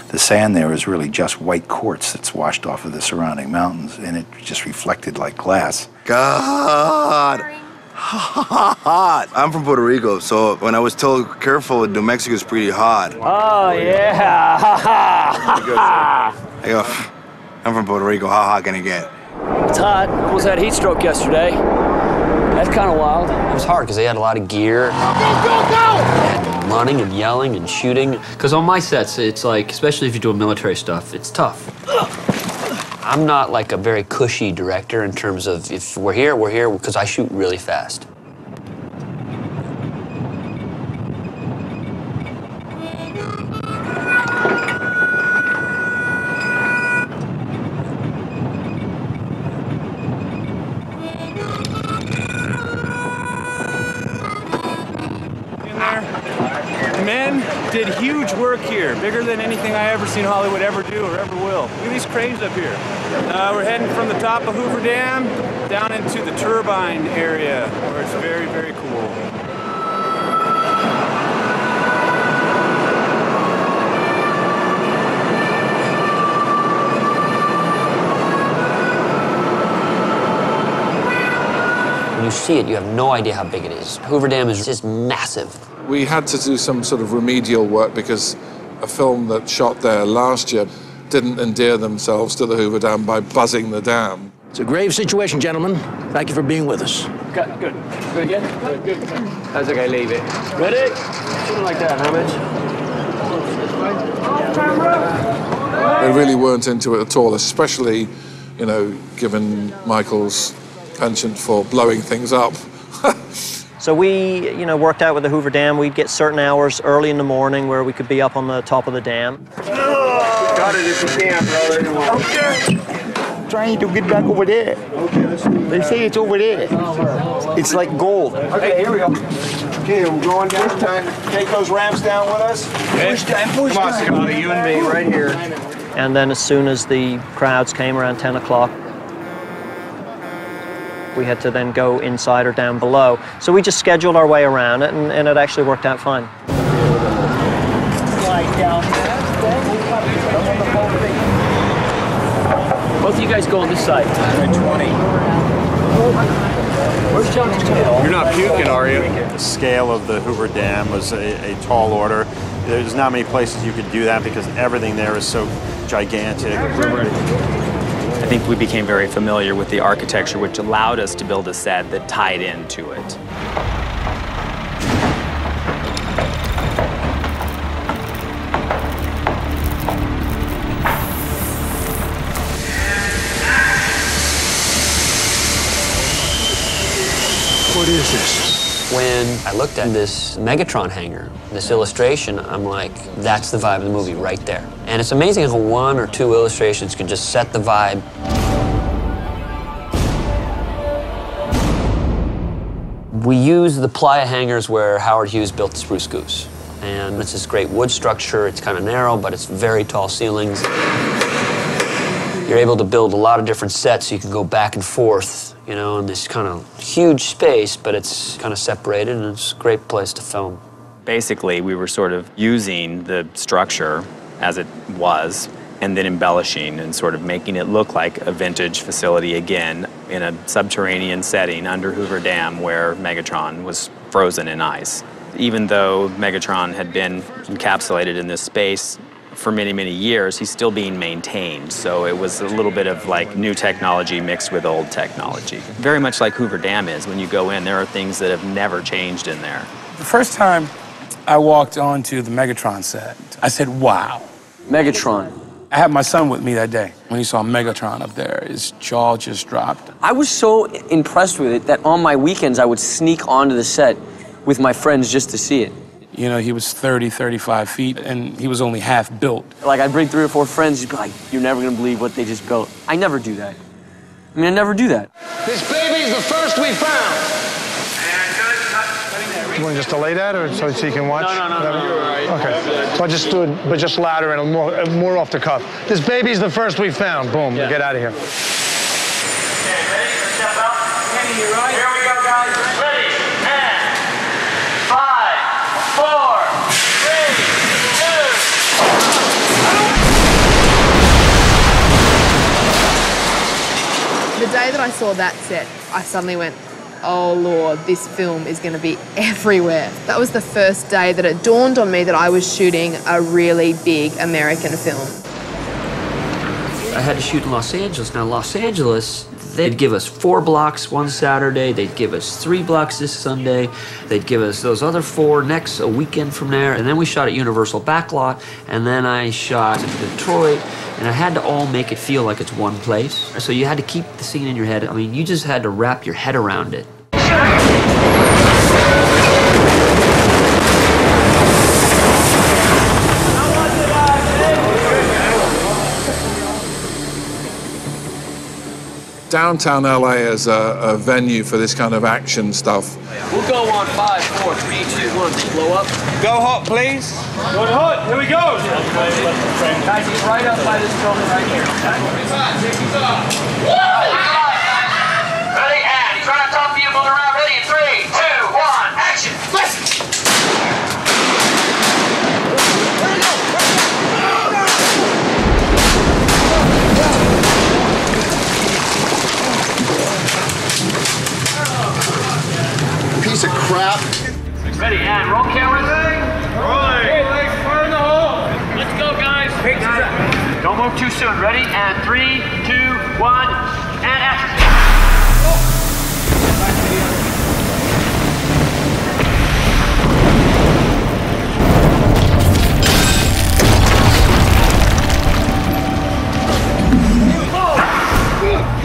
the sand there is really just white quartz that's washed off of the surrounding mountains, and it just reflected like glass. God, hot. I'm from Puerto Rico, so when I was told careful, New Mexico is pretty hot. Oh, yeah. I go, I'm from Puerto Rico, how hot can it get? It's hot. Almost had a heat stroke yesterday. That's kind of wild. It was hard because they had a lot of gear. And running and yelling and shooting. Because on my sets, it's like, especially if you're doing military stuff, it's tough. I'm not like a very cushy director in terms of if we're here, because I shoot really fast. Men did huge work here, bigger than anything I ever seen Hollywood ever do or ever will. Look at these cranes up here. We're heading from the top of Hoover Dam down into the turbine area, where it's very, very cool. When you see it, you have no idea how big it is. Hoover Dam is just massive. We had to do some sort of remedial work because a film that shot there last year didn't endear themselves to the Hoover Dam by buzzing the dam. It's a grave situation, gentlemen. Thank you for being with us. Good. Good again? Good. How's it, I leave it? Ready? Something like that, how much? They really weren't into it at all, especially, you know, given Michael's penchant for blowing things up. So we, worked out with the Hoover Dam. We'd get certain hours early in the morning where we could be up on the top of the dam. Got it if you can, brother. Okay. Trying to get back over there. They say it's over there. It's like gold. Okay, here we go. Okay, we're going this time. Take those ramps down with us. Push down, push down. Come on, Scotty, you and me right here. And then as soon as the crowds came around 10 o'clock, we had to then go inside or down below. So we just scheduled our way around it, and it actually worked out fine. Both of you guys go on this side. 20. Where's Johnny's tail? You're not puking, are you? The scale of the Hoover Dam was a tall order. There's not many places you could do that because everything there is so gigantic. I think we became very familiar with the architecture, which allowed us to build a set that tied into it. What is this? When I looked at this Megatron hangar, this illustration, I'm like, that's the vibe of the movie right there. And it's amazing how one or two illustrations can just set the vibe. We use the playa hangars where Howard Hughes built the Spruce Goose. And it's this great wood structure. It's kind of narrow, but it's very tall ceilings. You're able to build a lot of different sets so you can go back and forth, in this kind of huge space, but it's kind of separated, and it's a great place to film. Basically, we were sort of using the structure as it was and then embellishing and sort of making it look like a vintage facility again in a subterranean setting under Hoover Dam where Megatron was frozen in ice. Even though Megatron had been encapsulated in this space for many, many years, he's still being maintained. So it was a little bit of like new technology mixed with old technology. Very much like Hoover Dam is. When you go in, there are things that have never changed in there. The first time I walked onto the Megatron set, I said, wow. Megatron. I had my son with me that day. When he saw Megatron up there, his jaw just dropped. I was so impressed with it that on my weekends I would sneak onto the set with my friends just to see it. He was 30, 35 feet, and he was only half built. Like, I'd bring 3 or 4 friends, you'd be like, you're never gonna believe what they just built. I never do that. I never do that. This baby's the first we found. And good, cut. You want to just delay that, or so you can watch? No, you're all right. Okay. So I just do it, but just louder and more off the cuff. This baby's the first we found. Boom. Yeah. Get out of here. Okay, ready? Step up. Kenny, you right? Here we go, guys. Ready? And 5, 4, 3, 2. The day that I saw that set, I suddenly went, oh Lord, this film is going to be everywhere. That was the first day that it dawned on me that I was shooting a really big American film. I had to shoot in Los Angeles. Now, Los Angeles, they'd give us 4 blocks one Saturday, they'd give us 3 blocks this Sunday, they'd give us those other 4 next a weekend from there, and then we shot at Universal Backlot, and then I shot in Detroit, and I had to all make it feel like it's one place. So you had to keep the scene in your head. I mean, you just had to wrap your head around it. Downtown LA is a venue for this kind of action stuff. We'll go on 5, 4, 3, 2, 1. Blow up. Go hot, please. Go hot. Here we go. Guys, he's right up by this building right here. Ready? And he's right on top of you, moving around. Ready? In 3, 2, 1, action. Listen. Piece of crap. Ready? And roll cameras. Rolling. Hey, legs far in the hole. Let's go, guys. Don't move too soon. Ready? And 3, 2, 1, and action.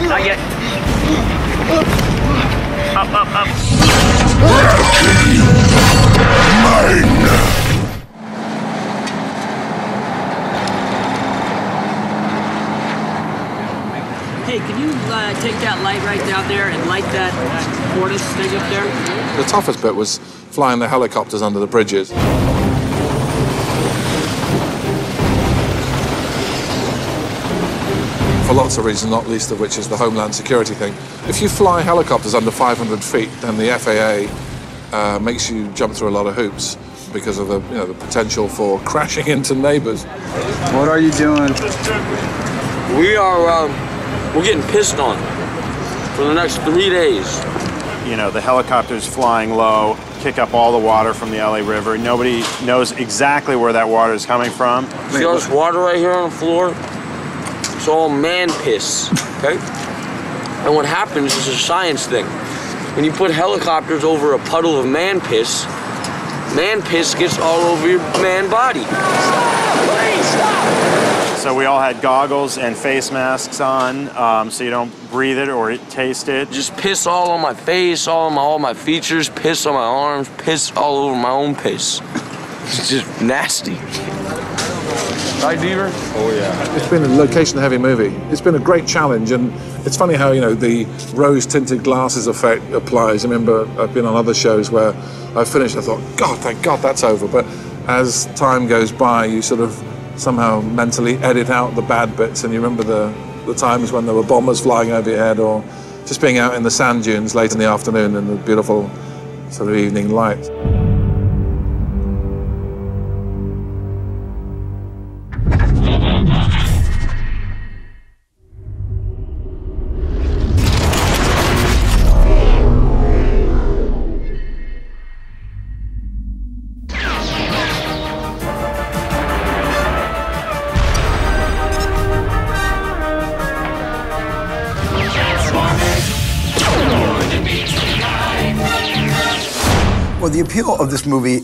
Not yet. Up, up, up. Hey, can you take that light right down there and light that Fortis thing up there? The toughest bit was flying the helicopters under the bridges. For lots of reasons, not least of which is the Homeland Security thing. If you fly helicopters under 500 feet, then the FAA makes you jump through a lot of hoops because of the potential for crashing into neighbors. What are you doing? We're getting pissed on for the next 3 days. You know, the helicopter's flying low, kick up all the water from the LA River. Nobody knows exactly where that water is coming from. See all this water right here on the floor? It's all man piss, okay? And what happens is a science thing. When you put helicopters over a puddle of man piss gets all over your man body. Please stop! So we all had goggles and face masks on, so you don't breathe it or taste it. Just piss all on my face, all my features, piss on my arms, piss all over my own piss. It's just nasty. Right, Deaver? Oh, yeah. It's been a location-heavy movie. It's been a great challenge, and it's funny how, the rose-tinted glasses effect applies. I remember I've been on other shows where I finished, I thought, God, thank God that's over. But as time goes by, you sort of somehow mentally edit out the bad bits, and you remember the times when there were bombers flying over your head, or just being out in the sand dunes late in the afternoon in the beautiful sort of evening light. Well, the appeal of this movie,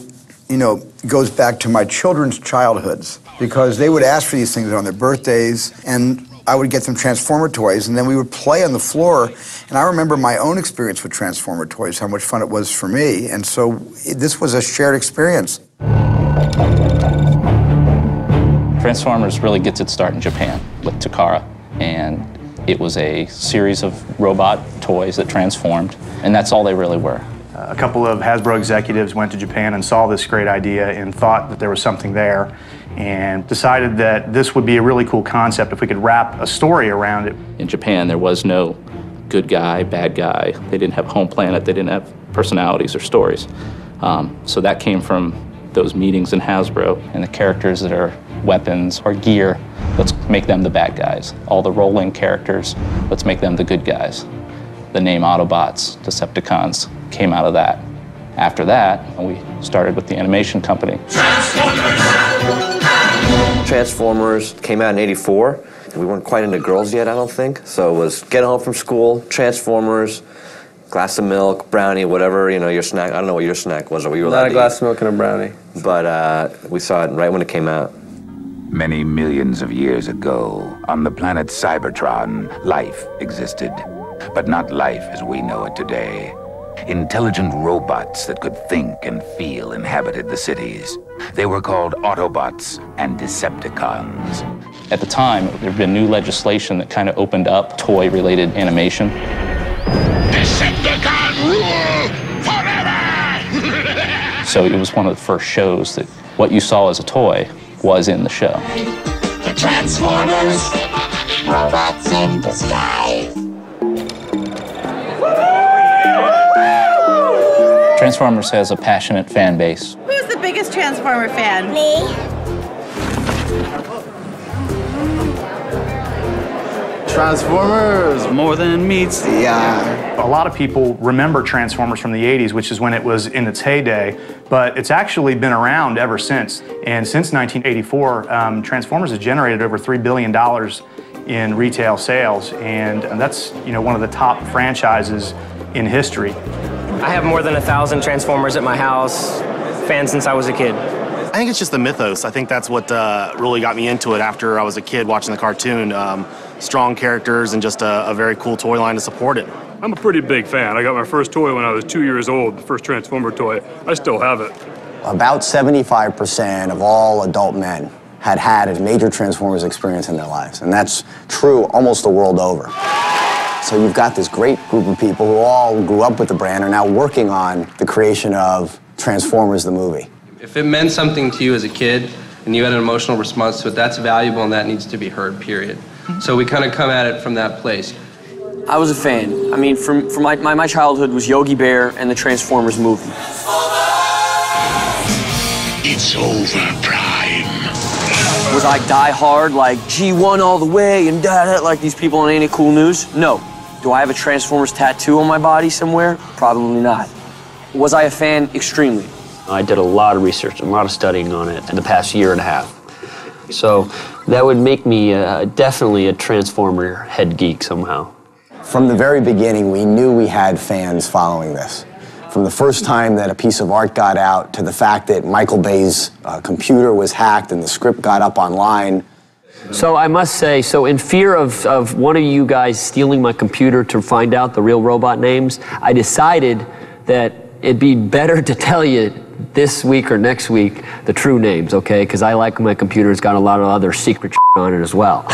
goes back to my children's childhoods, because they would ask for these things on their birthdays, and I would get them Transformer toys, and then we would play on the floor. And I remember my own experience with Transformer toys, how much fun it was for me, and so this was a shared experience. Transformers really gets its start in Japan with Takara, and it was a series of robot toys that transformed, and that's all they really were. A couple of Hasbro executives went to Japan and saw this great idea and thought that there was something there and decided that this would be a really cool concept if we could wrap a story around it. In Japan, there was no good guy, bad guy. They didn't have home planet. They didn't have personalities or stories. So that came from those meetings in Hasbro. And the characters that are weapons or gear, let's make them the bad guys. All the rolling characters, let's make them the good guys. The name Autobots, Decepticons, came out of that. After that, we started with the animation company. Transformers came out in '84. We weren't quite into girls yet, I don't think. So it was get home from school, Transformers, glass of milk, brownie, whatever, you know, your snack. I don't know what your snack was or what you were allowed to eat. Not a glass of milk and a brownie. But we saw it right when it came out. Many millions of years ago, on the planet Cybertron, life existed. But not life as we know it today. Intelligent robots that could think and feel inhabited the cities. They were called Autobots and Decepticons. At the time, there had been new legislation that kind of opened up toy-related animation. Decepticon rule forever! So it was one of the first shows that what you saw as a toy was in the show. The Transformers, robots in disguise. Transformers has a passionate fan base. Who's the biggest Transformer fan? Me. Transformers! More than meets the eye. A lot of people remember Transformers from the 80s, which is when it was in its heyday, but it's actually been around ever since. And since 1984, Transformers has generated over $3 billion in retail sales, and that's, you know, one of the top franchises in history. I have more than 1,000 Transformers at my house, fan since I was a kid. I think it's just the mythos. I think that's what really got me into it after I was a kid watching the cartoon. Strong characters and just a very cool toy line to support it. I'm a pretty big fan. I got my first toy when I was 2 years old, the first Transformer toy. I still have it. About 75% of all adult men had a major Transformers experience in their lives, and that's true almost the world over. So you've got this great group of people who all grew up with the brand are now working on the creation of Transformers the movie. If it meant something to you as a kid and you had an emotional response to it, that's valuable and that needs to be heard, period. So we kind of come at it from that place. I was a fan. I mean, my childhood was Yogi Bear and the Transformers movie. It's over, Prime. Was I die hard, like G1 all the way and da like these people on Ain't It Cool News? No. Do I have a Transformers tattoo on my body somewhere? Probably not. Was I a fan? Extremely. I did a lot of research and a lot of studying on it in the past year and a half. So that would make me definitely a Transformer head geek somehow. From the very beginning, we knew we had fans following this. From the first time that a piece of art got out to the fact that Michael Bay's computer was hacked and the script got up online. So I must say, so in fear of one of you guys stealing my computer to find out the real robot names, I decided that it'd be better to tell you this week or next week the true names, okay? Because I like my computer's got a lot of other secret on it as well.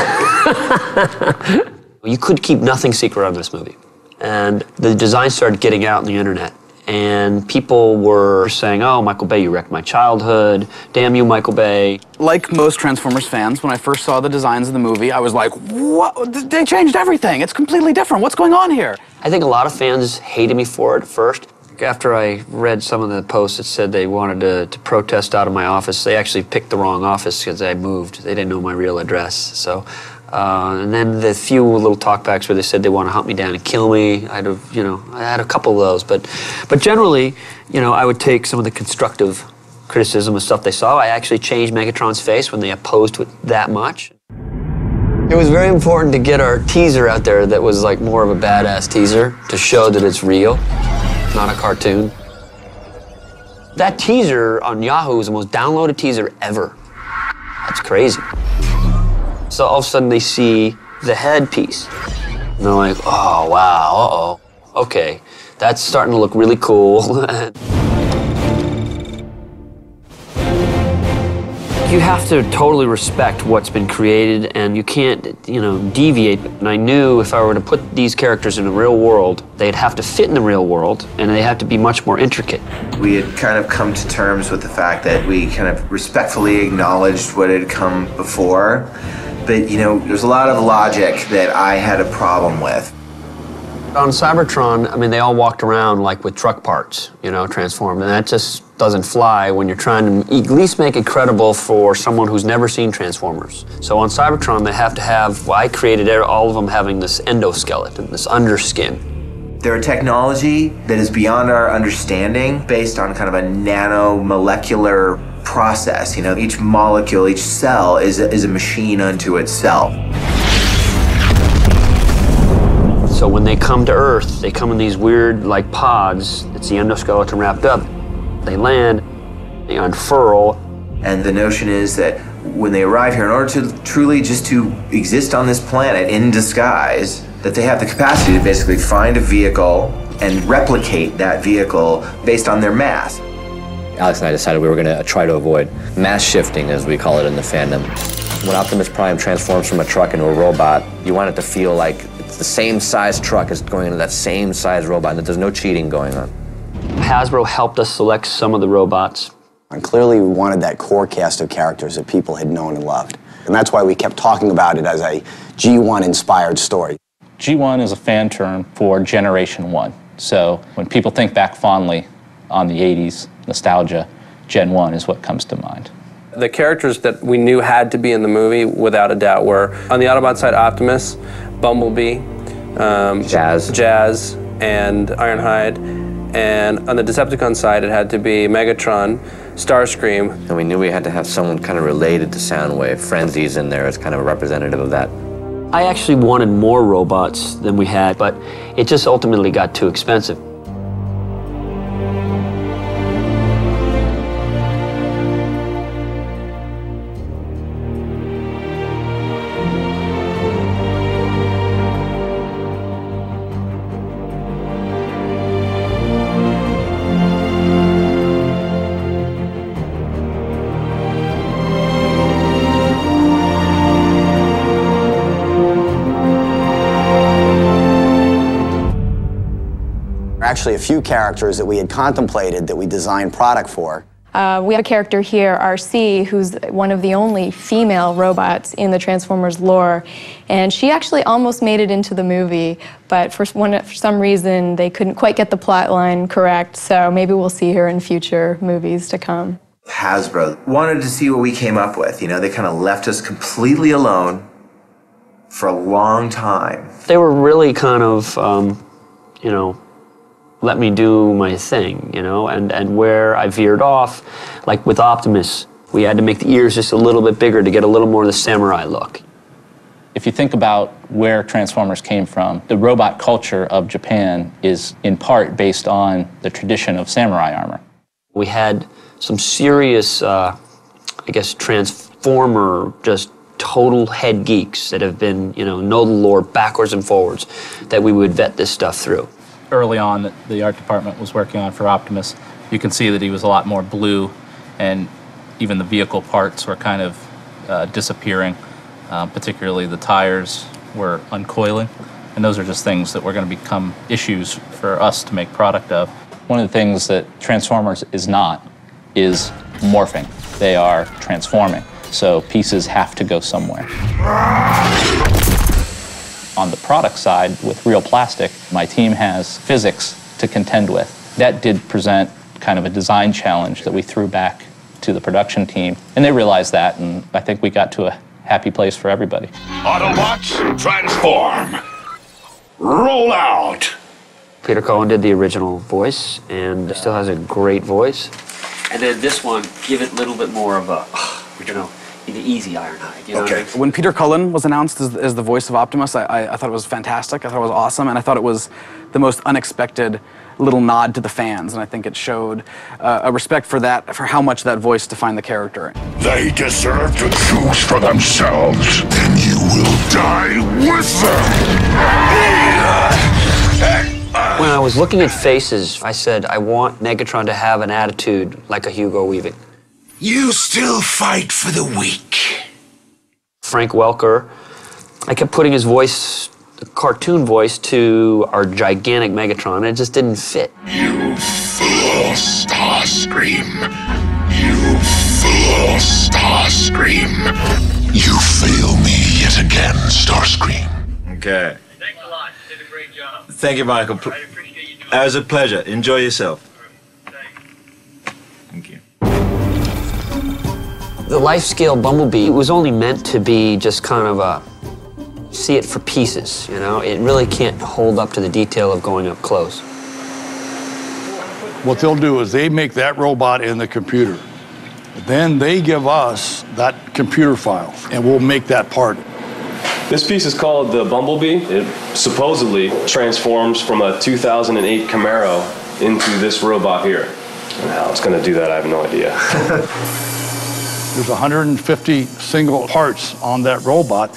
You could keep nothing secret on this movie. And the design started getting out on the internet. And people were saying, oh, Michael Bay, you wrecked my childhood. Damn you, Michael Bay. Like most Transformers fans, when I first saw the designs of the movie, I was like, what? They changed everything. It's completely different. What's going on here? I think a lot of fans hated me for it at first. After I read some of the posts that said they wanted to protest out of my office, they actually picked the wrong office because I moved. They didn't know my real address. So, and then the few little talkbacks where they said they want to hunt me down and kill me, I had a couple of those. But generally, I would take some of the constructive criticism of stuff they saw. I actually changed Megatron's face when they opposed to it that much. It was very important to get our teaser out there that was like more of a badass teaser to show that it's real. Not a cartoon. That teaser on Yahoo is the most downloaded teaser ever. That's crazy. So all of a sudden they see the headpiece. And they're like, oh, wow, uh-oh. Okay, that's starting to look really cool. You have to totally respect what's been created, and you can't, deviate. And I knew if I were to put these characters in the real world, they'd have to fit in the real world, and they have to be much more intricate. We had kind of come to terms with the fact that we kind of respectfully acknowledged what had come before, but, there's a lot of logic that I had a problem with. On Cybertron, I mean, they all walked around like with truck parts, transformed, and that just doesn't fly when you're trying to at least make it credible for someone who's never seen Transformers. So on Cybertron, they have to have, I created all of them having this endoskeleton, this underskin. They're a technology that is beyond our understanding, based on kind of a nanomolecular process. Each molecule, each cell is a machine unto itself. So when they come to Earth, they come in these weird, pods. It's the endoskeleton wrapped up. They land, they unfurl. And the notion is that when they arrive here, in order to truly just to exist on this planet in disguise, that they have the capacity to basically find a vehicle and replicate that vehicle based on their mass. Alex and I decided we were going to try to avoid mass shifting, as we call it in the fandom. When Optimus Prime transforms from a truck into a robot, you want it to feel like it's the same size truck as going into that same size robot, and that there's no cheating going on. Hasbro helped us select some of the robots. And clearly we wanted that core cast of characters that people had known and loved. And that's why we kept talking about it as a G1-inspired story. G1 is a fan term for Generation 1. So when people think back fondly on the 80s, nostalgia, Gen 1 is what comes to mind. The characters that we knew had to be in the movie, without a doubt, were on the Autobot side, Optimus, Bumblebee, Jazz, and Ironhide. And on the Decepticon side, it had to be Megatron, Starscream. And we knew we had to have someone kind of related to Soundwave. Frenzy's in there as kind of a representative of that. I actually wanted more robots than we had, but it just ultimately got too expensive. Actually, a few characters that we had contemplated that we designed product for. We have a character here, RC, who's one of the only female robots in the Transformers lore, and she actually almost made it into the movie, but for some reason they couldn't quite get the plot line correct, so maybe we'll see her in future movies to come. Hasbro wanted to see what we came up with. They kind of left us completely alone for a long time. They were really kind of, let me do my thing, and where I veered off, like with Optimus, we had to make the ears just a little bit bigger to get a little more of the samurai look. If you think about where Transformers came from, the robot culture of Japan is in part based on the tradition of samurai armor. We had some serious, Transformer, just total head geeks that have been, know the lore backwards and forwards, that we would vet this stuff through. Early on that the art department was working on for Optimus, you can see that he was a lot more blue, and even the vehicle parts were kind of disappearing. Particularly the tires were uncoiling, and those are just things that were going to become issues for us to make product of. One of the things that Transformers is not is morphing. They are transforming, so pieces have to go somewhere. On the product side, with real plastic, my team has physics to contend with. That did present kind of a design challenge that we threw back to the production team, and they realized that, and I think we got to a happy place for everybody. Autobots, transform! Roll out! Peter Cullen did the original voice, and still has a great voice. And then this one, give it a little bit more of a, the easy Ironhide. Okay. When Peter Cullen was announced as the voice of Optimus, I thought it was fantastic. I thought it was awesome, and I thought it was the most unexpected little nod to the fans, and I think it showed a respect for how much that voice defined the character. They deserve to choose for themselves, and you will die with them. When I was looking at faces, I said, I want Megatron to have an attitude like a Hugo Weaving. You still fight for the weak. Frank Welker, I kept putting his voice, the cartoon voice, to our gigantic Megatron, and it just didn't fit. You fool, Starscream. You fool, Starscream. You fail me yet again, Starscream. Okay. Thanks a lot. You did a great job. Thank you, Michael. I appreciate you doing it. It was a pleasure. Enjoy yourself. Thank you. The life-scale Bumblebee was only meant to be just kind of a see it for pieces, you know? It really can't hold up to the detail of going up close. What they'll do is they make that robot in the computer. Then they give us that computer file, and we'll make that part. This piece is called the Bumblebee. It supposedly transforms from a 2008 Camaro into this robot here. And how it's going to do that, I have no idea. There's 150 single parts on that robot.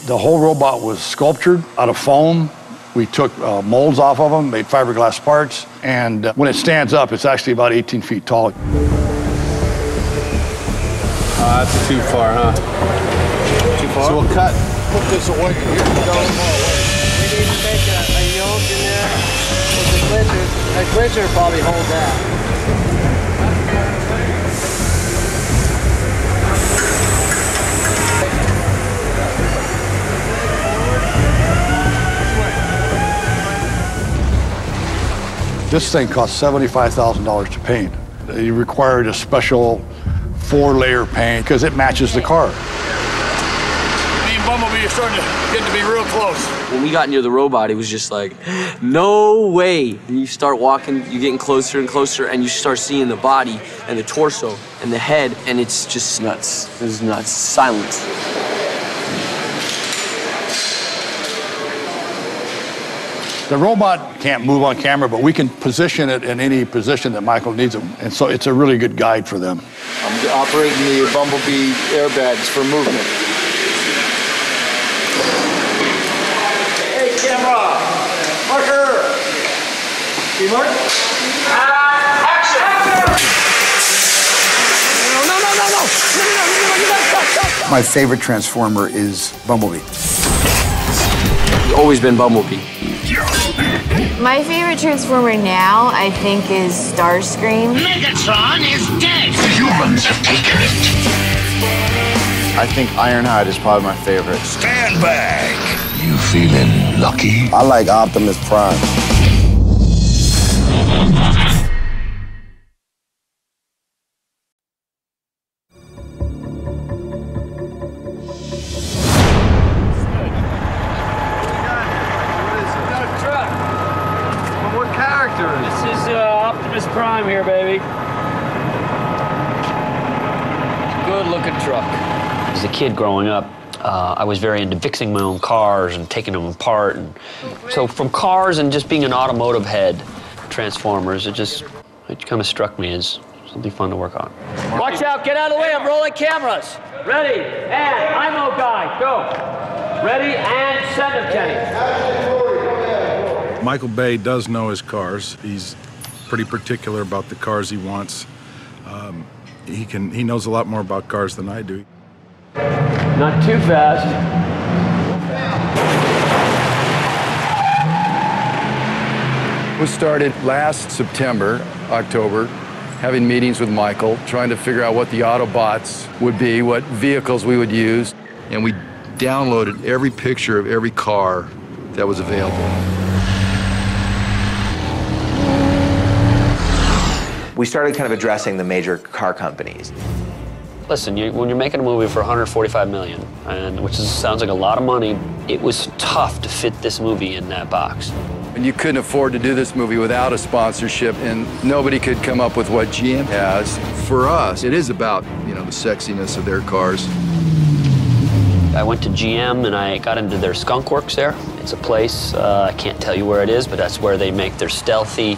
The whole robot was sculptured out of foam. We took molds off of them, made fiberglass parts, and when it stands up, it's actually about 18 feet tall. That's too far, huh? Too far? So we'll put this away here. We need to make a yoke in there with the clincher. A clincher will probably hold that. This thing cost $75,000 to paint. You required a special 4-layer paint because it matches the car. Me and Bumblebee are starting to get to be real close. When we got near the robot, it was just like, no way. And you start walking, you're getting closer and closer, and you start seeing the body and the torso and the head, and it's just nuts. It was nuts. Silence. The robot can't move on camera, but we can position it in any position that Michael needs it. And so it's a really good guide for them. I'm operating the Bumblebee airbags for movement. Hey, camera! Marker! See, Mark? Action! No. My favorite Transformer is Bumblebee. It's always been Bumblebee. My favorite Transformer now, I think, is Starscream. Megatron is dead! The humans have taken it. I think Ironhide is probably my favorite. Stand back. You feeling lucky? I like Optimus Prime. This is Optimus Prime here, baby. Good looking truck. As a kid growing up, I was very into fixing my own cars and taking them apart. And so from cars and just being an automotive head, Transformers, it kind of struck me as something fun to work on. Watch out, get out of the way, I'm rolling cameras. Ready, and IMO guy, go. Ready, and send him, Kenny. Michael Bay does know his cars. He's pretty particular about the cars he wants. He knows a lot more about cars than I do. Not too fast. We started last September, October, having meetings with Michael, trying to figure out what the Autobots would be, what vehicles we would use. And we downloaded every picture of every car that was available. We started kind of addressing the major car companies. Listen, when you're making a movie for $145 million, which sounds like a lot of money, it was tough to fit this movie in that box. And you couldn't afford to do this movie without a sponsorship, and nobody could come up with what GM has. For us, it is about, the sexiness of their cars. I went to GM and I got into their Skunk Works there. It's a place, I can't tell you where it is, but that's where they make their stealthy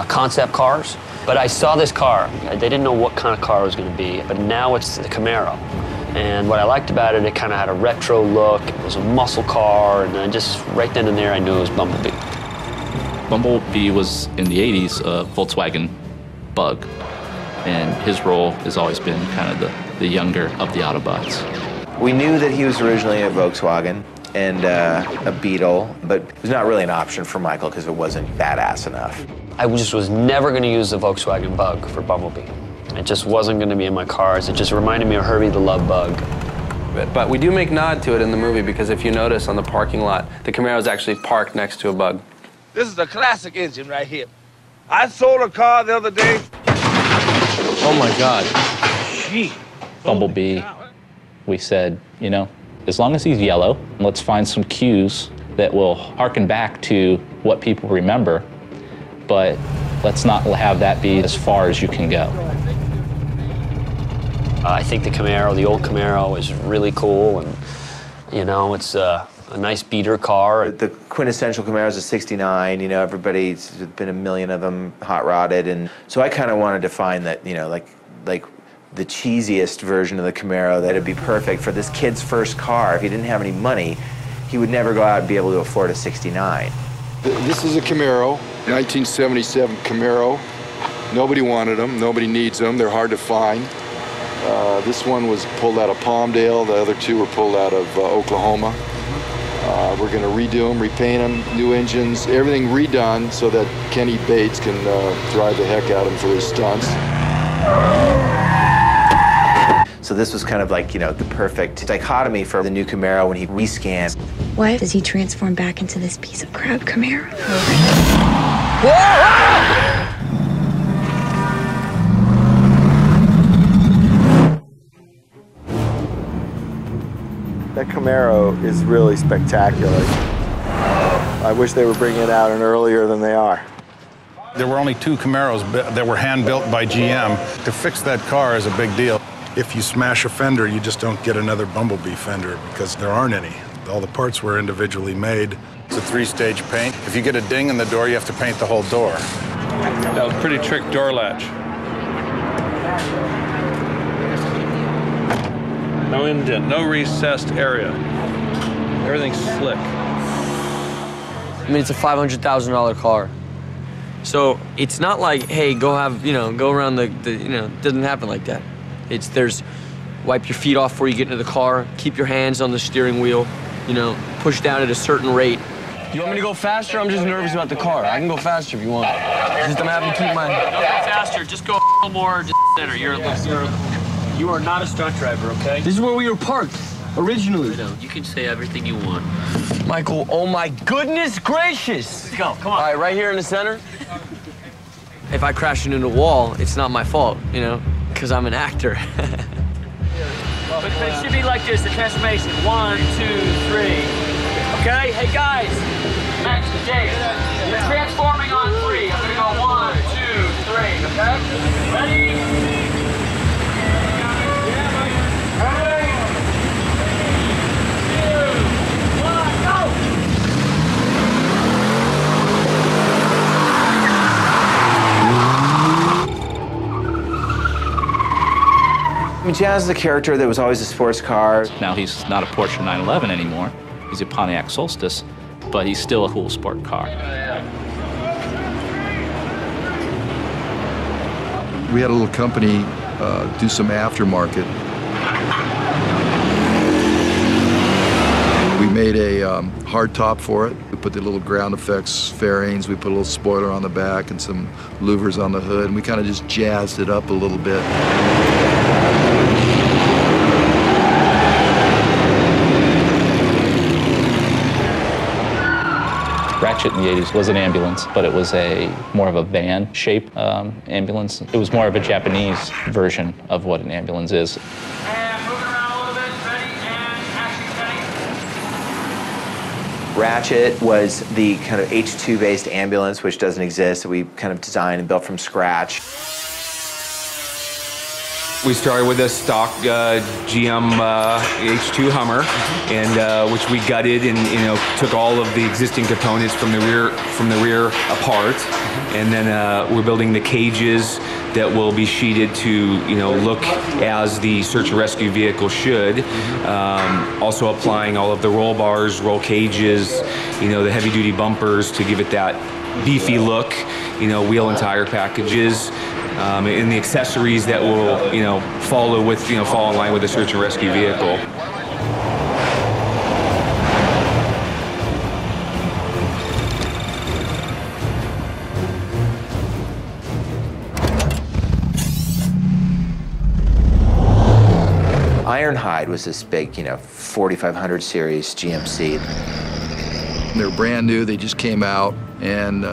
concept cars. But I saw this car. They didn't know what kind of car it was going to be, but now it's the Camaro. And what I liked about it, it kind of had a retro look. It was a muscle car, and I just, right then and there, I knew it was Bumblebee. Bumblebee was, in the 80s, a Volkswagen Bug. and his role has always been kind of the younger of the Autobots. We knew that he was originally a Volkswagen and a Beetle, but it was not really an option for Michael because it wasn't badass enough. I just was never going to use the Volkswagen Bug for Bumblebee. It just wasn't going to be in my cars. It just reminded me of Herbie the Love Bug. But we do make nod to it in the movie because if you notice on the parking lot, the Camaro's actually parked next to a Bug. This is a classic engine right here. I sold a car the other day. Oh my God. Gee. Bumblebee, we said, you know, as long as he's yellow, let's find some cues that will harken back to what people remember, but let's not have that be as far as you can go. I think the Camaro, the old Camaro, is really cool, and you know, it's a nice beater car. The quintessential Camaro is a '69. You know, everybody's been a million of them hot rodded, and so I kind of wanted to find that, you know, like the cheesiest version of the Camaro that'd be perfect for this kid's first car. If he didn't have any money, he would never go out and be able to afford a '69. This is a Camaro, 1977 Camaro. Nobody wanted them, nobody needs them, they're hard to find. This one was pulled out of Palmdale, the other two were pulled out of Oklahoma. We're gonna redo them, repaint them, new engines, everything redone so that Kenny Bates can drive the heck out of them for his stunts. So this was kind of like, you know, the perfect dichotomy for the new Camaro when he rescans. Why does he transform back into this piece of crap Camaro? That Camaro is really spectacular. I wish they were bringing it out earlier than they are. There were only 2 Camaros that were hand-built by GM. To fix that car is a big deal. If you smash a fender, you just don't get another Bumblebee fender because there aren't any. All the parts were individually made. It's a 3-stage paint. If you get a ding in the door, you have to paint the whole door. That was a pretty trick door latch. No indent, no recessed area. Everything's slick. I mean, it's a $500,000 car. So it's not like, hey, go have, you know, go around the you know, it doesn't happen like that. There's wipe your feet off before you get into the car, keep your hands on the steering wheel, you know, push down at a certain rate. You want me to go faster? I'm just nervous about the car. I can go faster if you want. Just I'm having to keep my... Don't go faster, just go a little more, just center. You are not a stunt driver, okay? This is where we were parked, originally. I know, you can say everything you want. Michael, oh my goodness gracious! Let's go, come on. All right, right here in the center. If I crash into a wall, it's not my fault, you know, because I'm an actor. But it should be like this, the transformation. 1, 2, 3. Okay, hey guys, Max, Jake, you're transforming on 3. I'm gonna go 1, 2, 3, okay? Ready? I mean, Jazz is a character that was always a sports car. Now he's not a Porsche 911 anymore. He's a Pontiac Solstice, but he's still a cool sport car. We had a little company do some aftermarket. We made a hard top for it. We put the little ground effects fairings, we put a little spoiler on the back and some louvers on the hood, and we kind of just jazzed it up a little bit. Ratchet in the 80s was an ambulance, but it was more of a van shape ambulance. It was more of a Japanese version of what an ambulance is. Ratchet was the kind of H2-based ambulance, which doesn't exist, that we kind of designed and built from scratch. We started with a stock GM H2 Hummer, and which we gutted and took all of the existing components from the rear apart, and then we're building the cages that will be sheeted to look as the search and rescue vehicle should. Also applying all of the roll bars, roll cages, the heavy duty bumpers to give it that beefy look. Wheel and tire packages. and the accessories that will, follow with, fall in line with the search and rescue vehicle. Ironhide was this big, 4500 series GMC. They're brand new, they just came out, and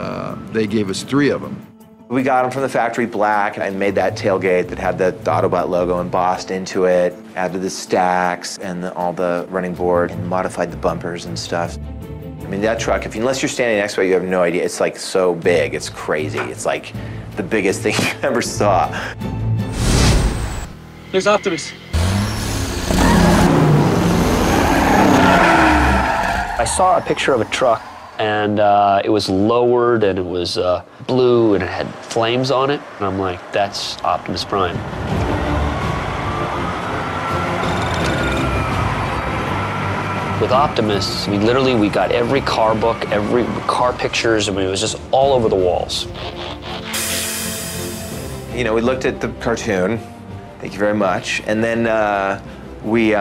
they gave us 3 of them. We got them from the factory black. I made that tailgate that had the Autobot logo embossed into it, added the stacks and all the running board, and modified the bumpers and stuff. I mean, that truck, unless you're standing next to it, you have no idea. It's like so big, it's crazy. It's like the biggest thing you ever saw. There's Optimus. I saw a picture of a truck, and it was lowered, and it was blue, and it had flames on it. And I'm like, that's Optimus Prime. With Optimus, we got every car book, every car pictures. It was just all over the walls. We looked at the cartoon. Thank you very much. And then we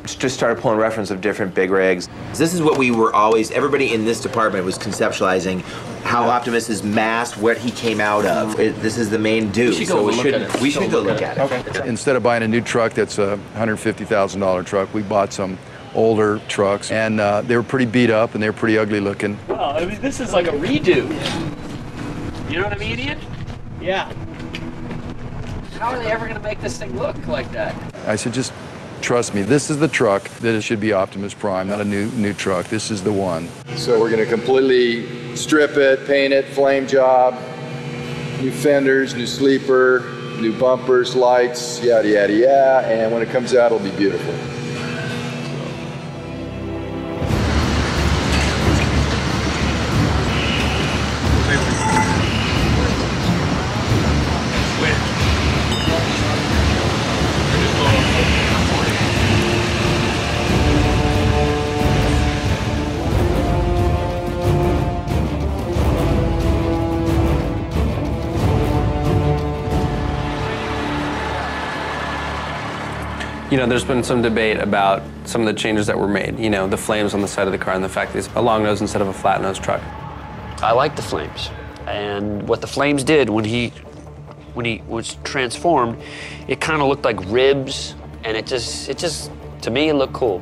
just started pulling reference of different big rigs. This is what we were always, everybody in this department was conceptualizing how Optimus is masked, what he came out of. This is the main dude, we should go look at it. Okay. Instead of buying a new truck that's a $150,000 truck, we bought some older trucks, and they were pretty beat up and they were pretty ugly looking. Well, this is like a redo. You know what I mean, Ian? Yeah. How are they ever going to make this thing look like that? I said, just trust me, this is the truck that it should be Optimus Prime, not a new truck. This is the one. So we're going to completely strip it, paint it, flame job, new fenders, new sleeper, new bumpers, lights, yada, yada, yada, and when it comes out, it'll be beautiful. There's been some debate about some of the changes that were made. The flames on the side of the car and the fact that it's a long nose instead of a flat nose truck. I like the flames. And what the flames did when he was transformed, it kind of looked like ribs, and it just, to me, it looked cool.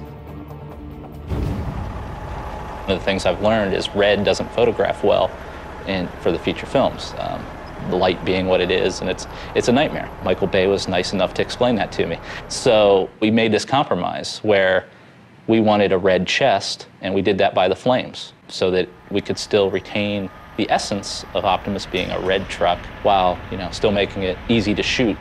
One of the things I've learned is red doesn't photograph well for the feature films. The light being what it is, and it's a nightmare. Michael Bay was nice enough to explain that to me. So we made this compromise where we wanted a red chest, and we did that by the flames, so that we could still retain the essence of Optimus being a red truck while, still making it easy to shoot.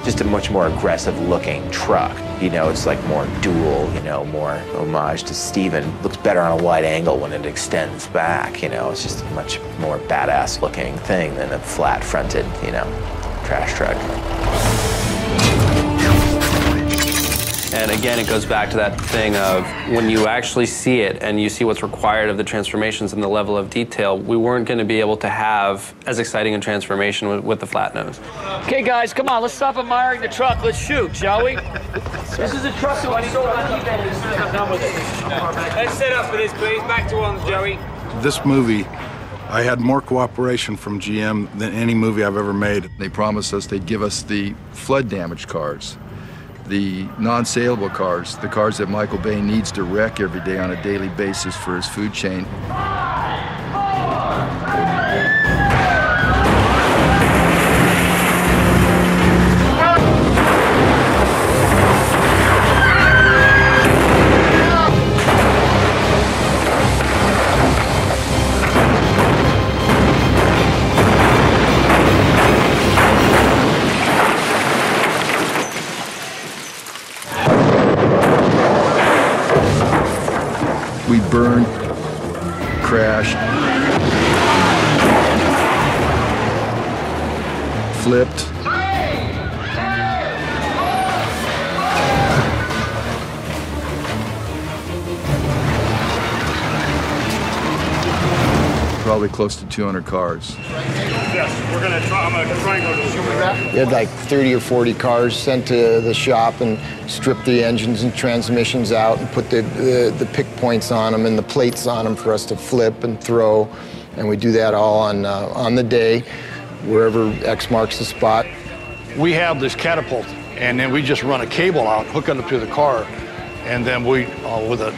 Just a much more aggressive looking truck. It's like more dual, more homage to Steven. Looks better on a wide angle when it extends back, It's just a much more badass looking thing than a flat fronted, trash truck. And again, it goes back to that thing of when you actually see it and you see what's required of the transformations and the level of detail, we weren't going to be able to have as exciting a transformation with the flat nose. Okay, guys, come on, let's stop admiring the truck. Let's shoot, shall we? This is a truck that we sold on eBay as soon as I'm done with it. Let's set up for this, please. Back to ones, Joey. This movie, I had more cooperation from GM than any movie I've ever made. They promised us they'd give us the flood damaged cars, the non-saleable cars, the cars that Michael Bay needs to wreck every day on a daily basis for his food chain. We burned, crashed, flipped. probably close to 200 cars. Yes, I'm gonna triangle this. We had like 30 or 40 cars sent to the shop and stripped the engines and transmissions out and put the pick points on them and the plates on them for us to flip and throw. And we do that all on the day, wherever X marks the spot. We have this catapult, and then we just run a cable out, hook it up to the car, and then we, with the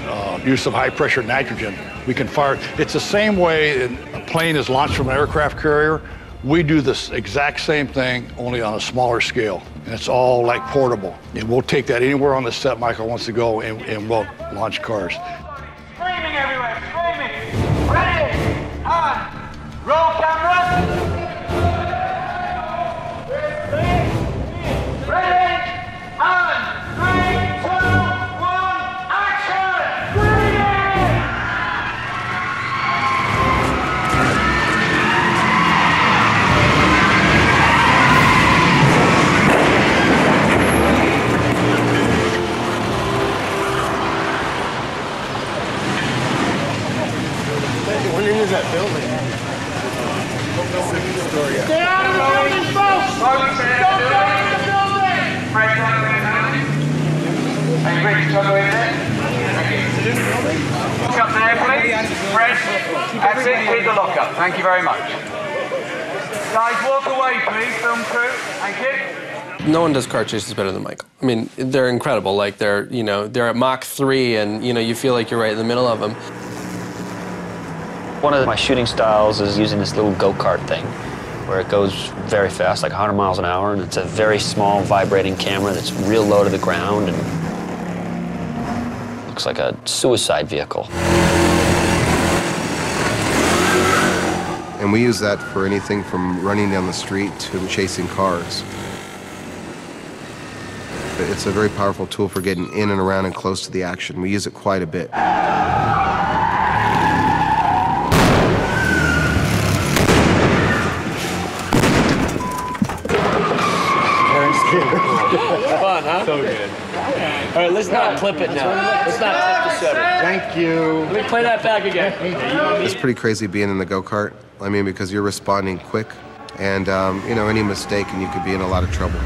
use of high-pressure nitrogen, we can fire. It's the same way a plane is launched from an aircraft carrier. We do this exact same thing, only on a smaller scale. And it's all like portable. And we'll take that anywhere on the set Michael wants to go, and we'll launch cars. Screaming everywhere, screaming. Ready, on, roll camera. Ready, on, 3, 2, 1, action! When is that building? Get out of the building, folks! Don't go in the building! Right down there. Are you ready to go in there? Look up there, please. Fred. That's it. Keep the lock up. Thank you very much. Guys, walk away, please. Film crew. Thank you. No one does car chases better than Michael. I mean, they're incredible. Like they're at Mach 3, and you feel like you're right in the middle of them. One of my shooting styles is using this little go-kart thing, where it goes very fast, like 100 miles an hour, and it's a very small vibrating camera that's real low to the ground and looks like a suicide vehicle. And we use that for anything from running down the street to chasing cars. It's a very powerful tool for getting in and around and close to the action. We use it quite a bit. Fun, huh? So good. All right, let's not clip it now. Let's not clip the shutter. Thank you. Let me play that back again. It's pretty crazy being in the go-kart. I mean, because you're responding quick, and any mistake and you could be in a lot of trouble.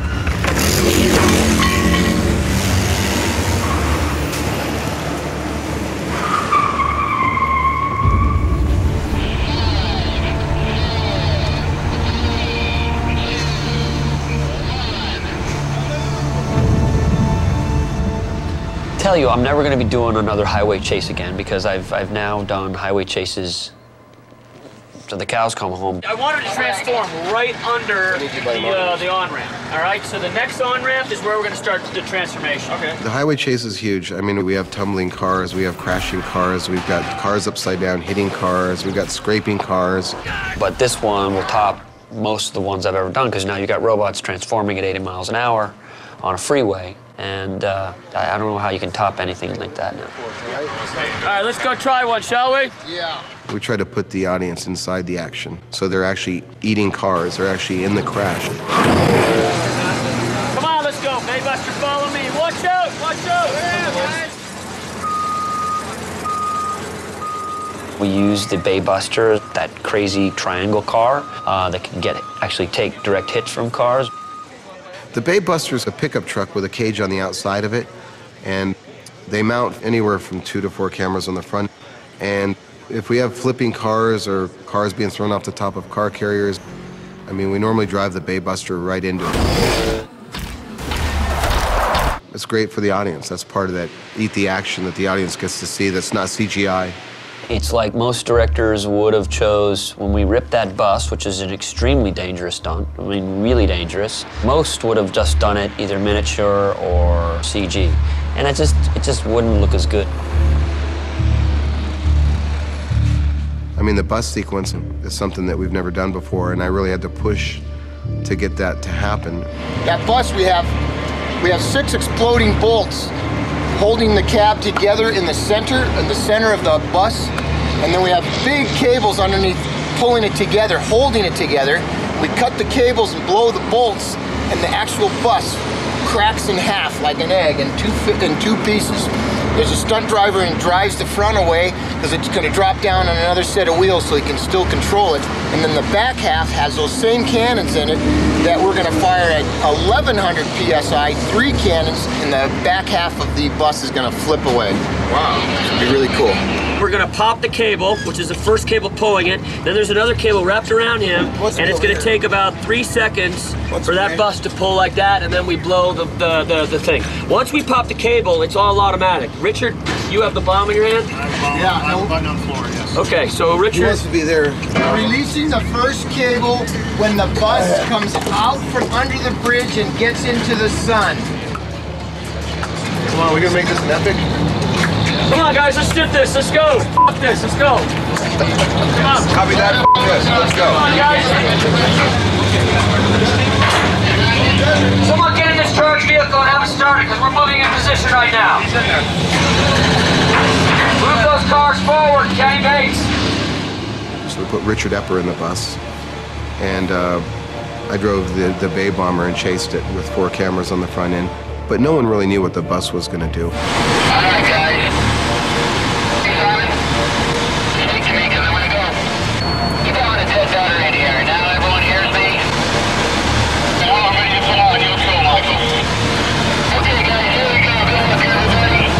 Tell you, I'm never going to be doing another highway chase again because I've now done highway chases till the cows come home. I wanted to transform right under the on-ramp, all right? So the next on-ramp is where we're going to start the transformation. Okay. The highway chase is huge. I mean, we have tumbling cars, we have crashing cars, we've got cars upside down hitting cars, we've got scraping cars. But this one will top most of the ones I've ever done because now you got robots transforming at 80 miles an hour on a freeway. And I don't know how you can top anything like that now. All right, let's go try one, shall we? Yeah. We try to put the audience inside the action. So they're actually eating cars, they're actually in the crash. Come on, let's go. Baybuster, follow me. Watch out, watch out. Yeah, guys. We use the Baybuster, that crazy triangle car that can actually take direct hits from cars. The Baybuster is a pickup truck with a cage on the outside of it, and they mount anywhere from 2 to 4 cameras on the front. And if we have flipping cars or cars being thrown off the top of car carriers, I mean, we normally drive the Baybuster right into it. It's great for the audience. That's part of that eat the action that the audience gets to see that's not CGI. It's like most directors would have chose when we ripped that bus, which is an extremely dangerous stunt, I mean, really dangerous. Most would have just done it either miniature or CG. And it just wouldn't look as good. I mean, the bus sequence is something that we've never done before, and I really had to push to get that to happen. That bus, we have 6 exploding bolts holding the cab together in the center of the bus, and then we have big cables underneath pulling it together, holding it together. We cut the cables and blow the bolts, and the actual bus cracks in half like an egg in two pieces. There's a stunt driver and drives the front away because it's going to drop down on another set of wheels so he can still control it. And then the back half has those same cannons in it that we're going to fire at 1100 PSI, 3 cannons, and the back half of the bus is going to flip away. Wow, it's going to be really cool. We're gonna pop the cable, which is the first cable pulling it. Then there's another cable wrapped around him, and it's gonna take about 3 seconds for that bus to pull like that, and then we blow the thing. Once we pop the cable, it's all automatic. Richard, you have the bomb in your hand? Yeah, I have a button on the floor, yes. Okay, so Richard... He wants to be there. Releasing the first cable when the bus comes out from under the bridge and gets into the sun. Come on, we're gonna make this an epic. Come on, guys, let's do this. Let's go. F this. Let's go. Come on. Copy that. Let's go. Come on, guys. Someone get in this charge vehicle and have it started, because we're moving in position right now. Move those cars forward, Kenny Bates. So we put Richard Epper in the bus, and I drove the Bay Bomber and chased it with 4 cameras on the front end. But no one really knew what the bus was going to do. All right, guys. Hey, Simon. Speak to me, because I'm going to go. Keep on a dead battery in here. Now everyone hears me. Now I'm ready to pull out. You go, Michael. Okay, guys, here we go. Good luck, everybody.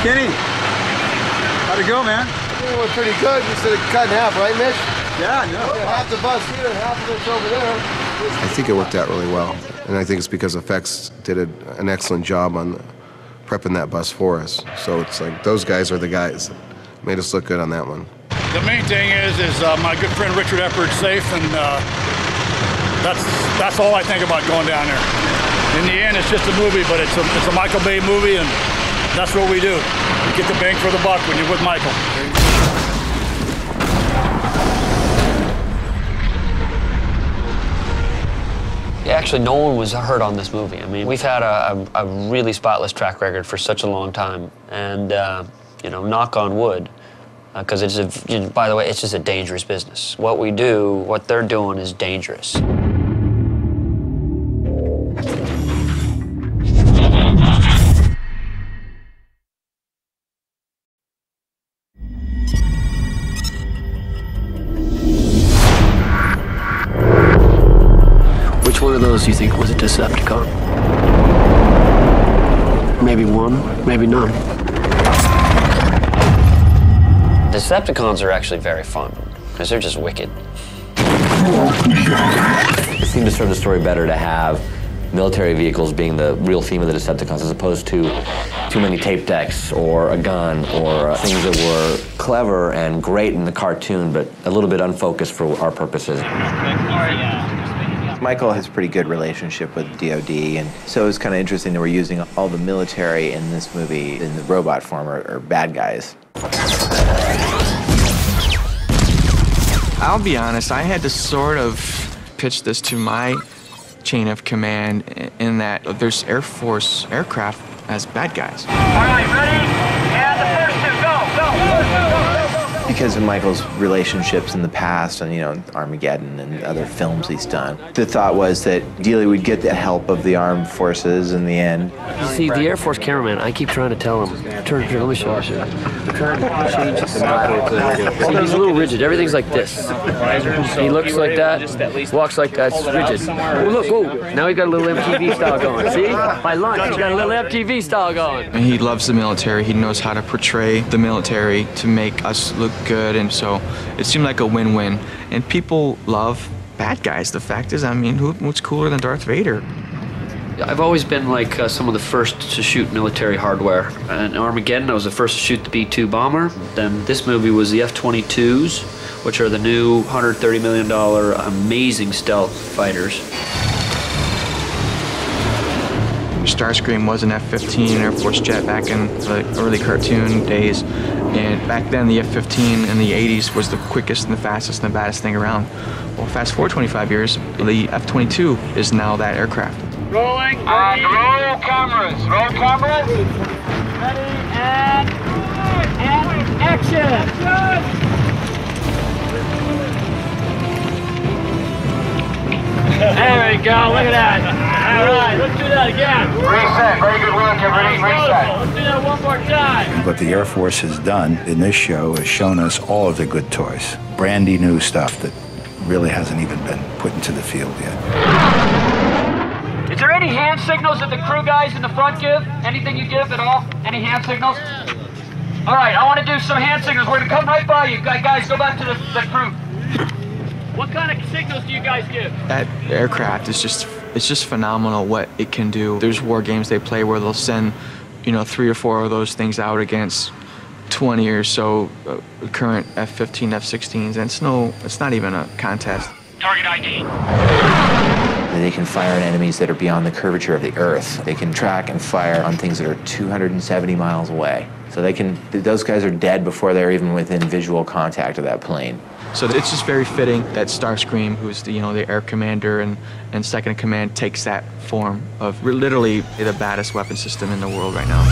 Kenny, how'd it go, man? It went pretty good. You said it cut in half, right, Mitch? Yeah, no. Half the bus here and half of it's over there. I think it worked out really well, and I think it's because effects did an excellent job on prepping that bus for us. So it's like those guys are the guys that made us look good on that one. The main thing is my good friend Richard Epper's safe, and that's all I think about going down there. In the end, it's just a movie, but it's a Michael Bay movie, and that's what we do. You get the bang for the buck when you're with Michael. Yeah, actually, no one was hurt on this movie. I mean, we've had a really spotless track record for such a long time, and you know, knock on wood, because by the way, it's just a dangerous business. What we do, what they're doing, is dangerous. Which one of those do you think was a Decepticon? Maybe one, maybe none. Decepticons are actually very fun, because they're just wicked. It seemed to serve the story better to have military vehicles being the real theme of the Decepticons, as opposed to too many tape decks or a gun or things that were clever and great in the cartoon, but a little bit unfocused for our purposes. Michael has a pretty good relationship with DOD, and so it's kind of interesting that we're using all the military in this movie in the robot form are bad guys. I'll be honest, I had to sort of pitch this to my chain of command in that there's Air Force aircraft as bad guys. All right, ready? And the first two, go, go, go. Because of Michael's relationships in the past, and you know, Armageddon and other films he's done, the thought was that Dealey would get the help of the armed forces in the end. You see, the Air Force cameraman, I keep trying to tell him, turn, let me show you. I'm trying to change the style. See, he's a little rigid. Everything's like this. He looks like that, walks like that. It's rigid. Oh, look, oh, now he's got a little MTV style going. See? By lunch, he's got a little MTV style going. And he loves the military. He knows how to portray the military to make us look good, and so it seemed like a win-win. And people love bad guys. The fact is, I mean, what's cooler than Darth Vader? I've always been like some of the first to shoot military hardware. In Armageddon, I was the first to shoot the B-2 bomber. Then this movie was the F-22s, which are the new $130 million amazing stealth fighters. Starscream was an F-15 Air Force jet back in the early cartoon days, and back then the F-15 in the 80s was the quickest and the fastest and the baddest thing around. Well, fast forward 25 years, the F-22 is now that aircraft. Rolling. And roll cameras. Roll cameras. Ready and action. There we go. Look at that. All right, let's do that again. Reset. Very good work, everybody. Reset. Let's do that one more time. What the Air Force has done in this show is shown us all of the good toys. Brandy new stuff that really hasn't even been put into the field yet. Is there any hand signals that the crew guys in the front give? Anything you give at all? Any hand signals? All right, I want to do some hand signals. We're going to come right by you. Guys, go back to the crew. What kind of signals do you guys give? That aircraft is just phenomenal what it can do. There's war games they play where they'll send, 3 or 4 of those things out against 20 or so current F-15, F-16s, and it's not even a contest. Target ID. They can fire at enemies that are beyond the curvature of the Earth. They can track and fire on things that are 270 miles away. So those guys are dead before they're even within visual contact of that plane. So it's just very fitting that Starscream, who's the air commander and second in command, takes that form of literally the baddest weapon system in the world right now.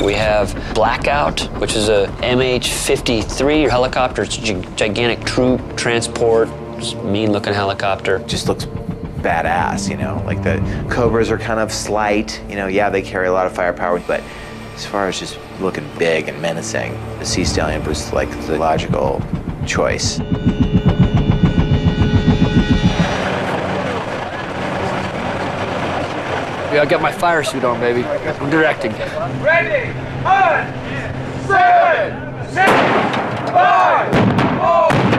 We have Blackout, which is a MH-53 helicopter. It's a gigantic troop transport, mean-looking helicopter. Just looks badass, like the Cobras are kind of slight, yeah, they carry a lot of firepower, but as far as just looking big and menacing, the Sea Stallion was like the logical choice. Yeah, I got my fire suit on, baby. I'm directing. Ready, 1, 7, 6, 5, 4.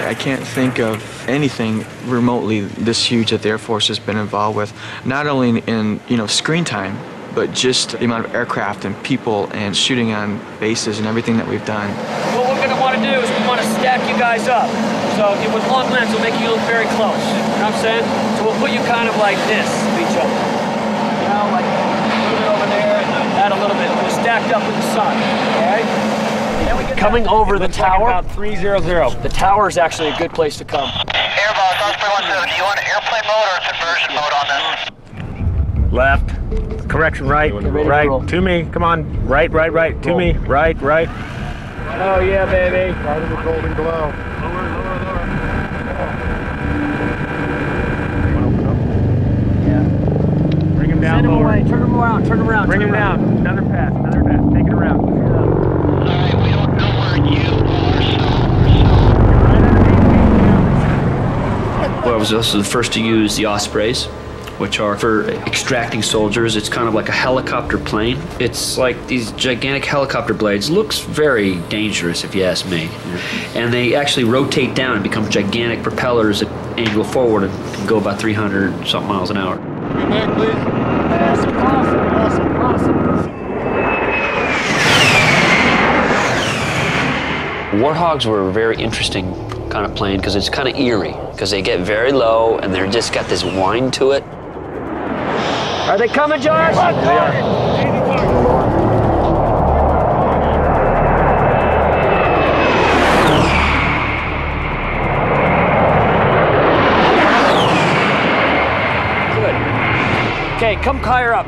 I can't think of anything remotely this huge that the Air Force has been involved with, not only in screen time, but just the amount of aircraft and people and shooting on bases and everything that we've done. What we're going to want to do is we want to stack you guys up. So with long lens, we'll make you look very close. You know what I'm saying? So we'll put you kind of like this to each other. Like a little bit over there and that a little bit. We're stacked up with the sun. Okay? Coming over the tower. About 300. The tower is actually a good place to come. Airboss, Osprey 17, do you want airplane mode or conversion mode on this? Left. Correction, right. Right. To me. Come on. Right. To me. Right. Oh, yeah, baby. Right in the golden glow. Yeah. Bring him down. Send him away. Turn him around. Bring him down. Another pass. Take it around. Alright, we don't know where you are, Well, I was also the first to use the Ospreys, which are for extracting soldiers. It's kind of like a helicopter plane. It's like these gigantic helicopter blades. Looks very dangerous if you ask me. And they actually rotate down and become gigantic propellers that angle forward and can go about 300 something miles an hour. Come back, please. Awesome. Warthogs were a very interesting kind of plane because it's kind of eerie because they get very low and they're just got this whine to it. Are they coming, Josh? They are. Good. Okay, come higher up.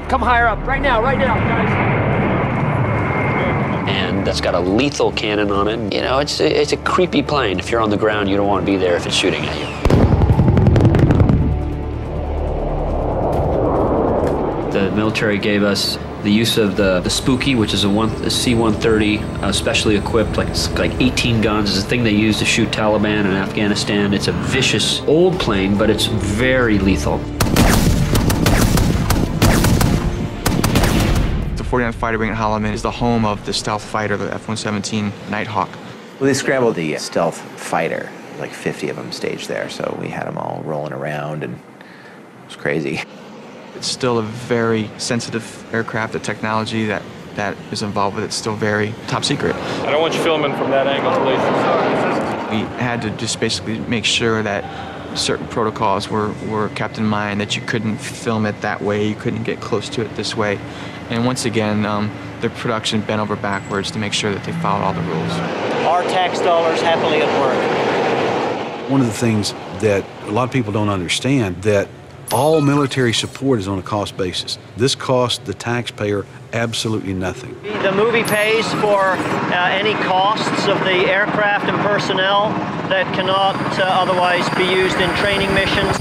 Right now, guys. And that's got a lethal cannon on it. It's a creepy plane. If you're on the ground, you don't want to be there if it's shooting at you. The military gave us the use of the Spooky, which is a C-130, specially equipped, like 18 guns. It's a thing they use to shoot Taliban in Afghanistan. It's a vicious old plane, but it's very lethal. The 49th Fighter Wing at Holloman is the home of the stealth fighter, the F-117 Nighthawk. Well, they scrambled the stealth fighter, like 50 of them staged there, so we had them all rolling around, and it was crazy. It's still a very sensitive aircraft. The technology that is involved with it's still very top secret. I don't want you filming from that angle, please. We had to just basically make sure that certain protocols were kept in mind, that you couldn't film it that way, you couldn't get close to it this way. And once again, the production bent over backwards to make sure that they followed all the rules. Our tax dollars happily at work. One of the things that a lot of people don't understand, that all military support is on a cost basis. This costs the taxpayer absolutely nothing. The movie pays for any costs of the aircraft and personnel that cannot otherwise be used in training missions.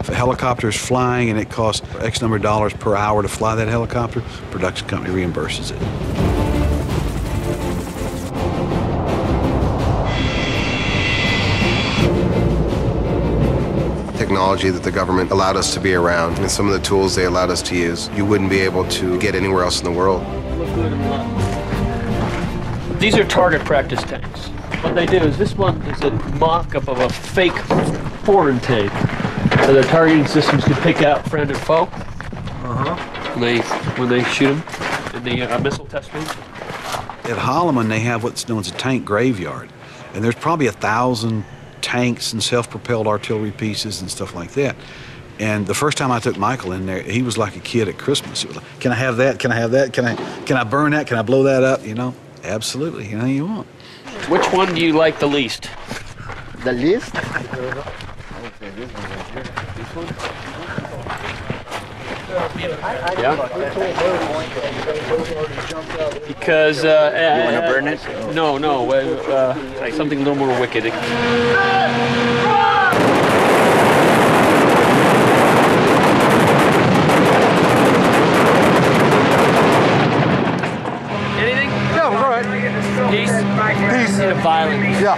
If a helicopter is flying and it costs X number of dollars per hour to fly that helicopter, production company reimburses it. Technology that the government allowed us to be around and some of the tools they allowed us to use, you wouldn't be able to get anywhere else in the world. These are target practice tanks. What they do is, this one is a mock-up of a fake foreign tank. So their targeting systems can pick out friend and foe when they shoot them in the missile test range. At Holloman, they have what's known as a tank graveyard, and there's probably 1,000 tanks and self-propelled artillery pieces and stuff like that. And the first time I took Michael in there, he was like a kid at Christmas. It was like, can I have that? Can I have that? Can I burn that? Can I blow that up? You know, absolutely, anything you want. Which one do you like the least? The least? Yeah. Because you want to burn it? No, something a little more wicked. Anything? Yeah, all right. Peace? Peace. Violence. Yeah.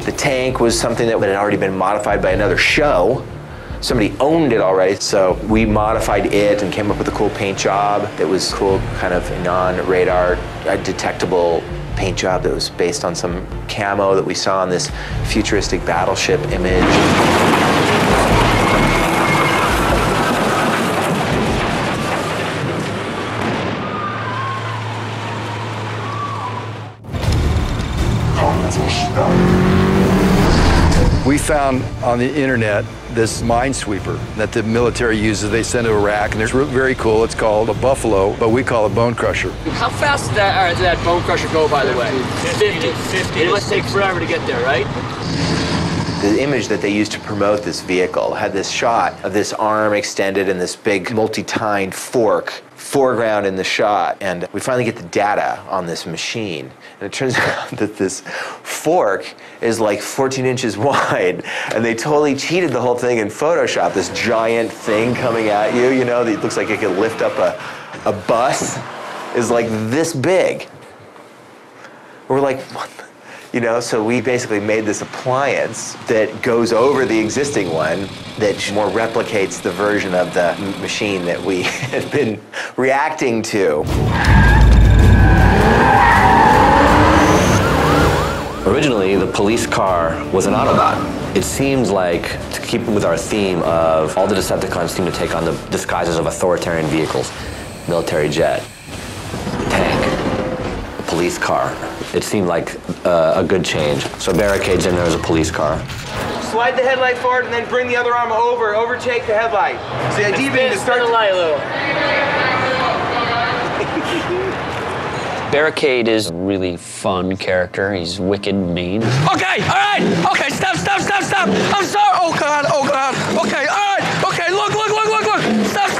The tank was something that had already been modified by another show. Somebody owned it already, so we modified it and came up with a cool paint job that was cool, kind of non-radar detectable paint job that was based on some camo that we saw in this futuristic battleship image. We found on the internet this minesweeper that the military uses. They send to Iraq, and it's very cool. It's called a Buffalo, but we call it Bone Crusher. How fast does that bone crusher go, by the way? 50. It must take forever to get there, right? The image that they used to promote this vehicle had this shot of this arm extended and this big multi-tined fork foreground in the shot, and we finally get the data on this machine, and it turns out that this fork is like 14 inches wide, and they totally cheated the whole thing in Photoshop. This giant thing coming at you, you know, that looks like it could lift up a bus, is like this big. We're like, what the? You know, so we basically made this appliance that goes over the existing one that more replicates the version of the machine that we had been reacting to. Originally, the police car was an Autobot. It seems like, to keep with our theme of all the Decepticons seem to take on the disguises of authoritarian vehicles, military jet, tank, a police car. It seemed like a good change. So barricades in there as a police car. Slide the headlight forward and then bring the other arm over, overtake the headlight. So the idea being to start the light a little. Barricade is a really fun character. He's wicked mean. Okay, all right. Okay, stop. I'm sorry. Oh God. Okay, all right. Okay, look. Stop.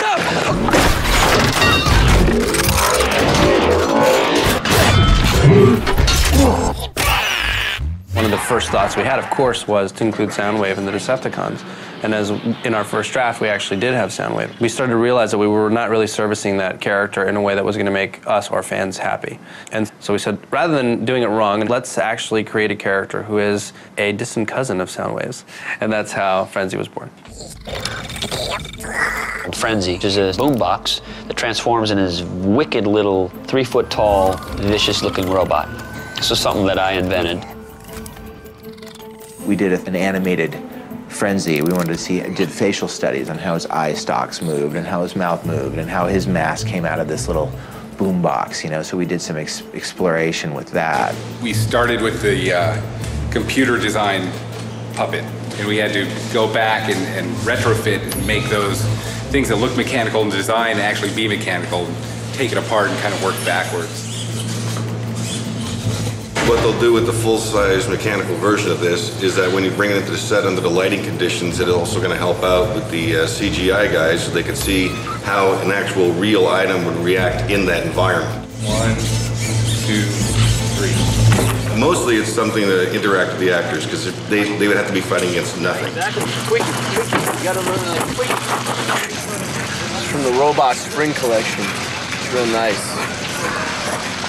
One of the first thoughts we had, of course, was to include Soundwave in the Decepticons. And as in our first draft, we actually did have Soundwave. We started to realize that we were not really servicing that character in a way that was going to make us or fans happy. And so we said, rather than doing it wrong, let's actually create a character who is a distant cousin of Soundwave's. And that's how Frenzy was born. Frenzy is a boombox that transforms in this wicked little 3-foot-tall, vicious-looking robot. This is something that I invented. We did an animated frenzy. We wanted to see, did facial studies on how his eye stalks moved and how his mouth moved and how his mask came out of this little boom box, you know, so we did some exploration with that. We started with the computer design puppet, and we had to go back and retrofit and make those things that look mechanical in design actually be mechanical, and take it apart and kind of work backwards. What they'll do with the full-size mechanical version of this is that when you bring it into the set under the lighting conditions, it's also going to help out with the CGI guys so they can see how an actual real item would react in that environment. 1, 2, 3. Mostly it's something to interact with the actors because they would have to be fighting against nothing. Quick, you gotta learn like quick. It's from the Robot Spring Collection. It's real nice.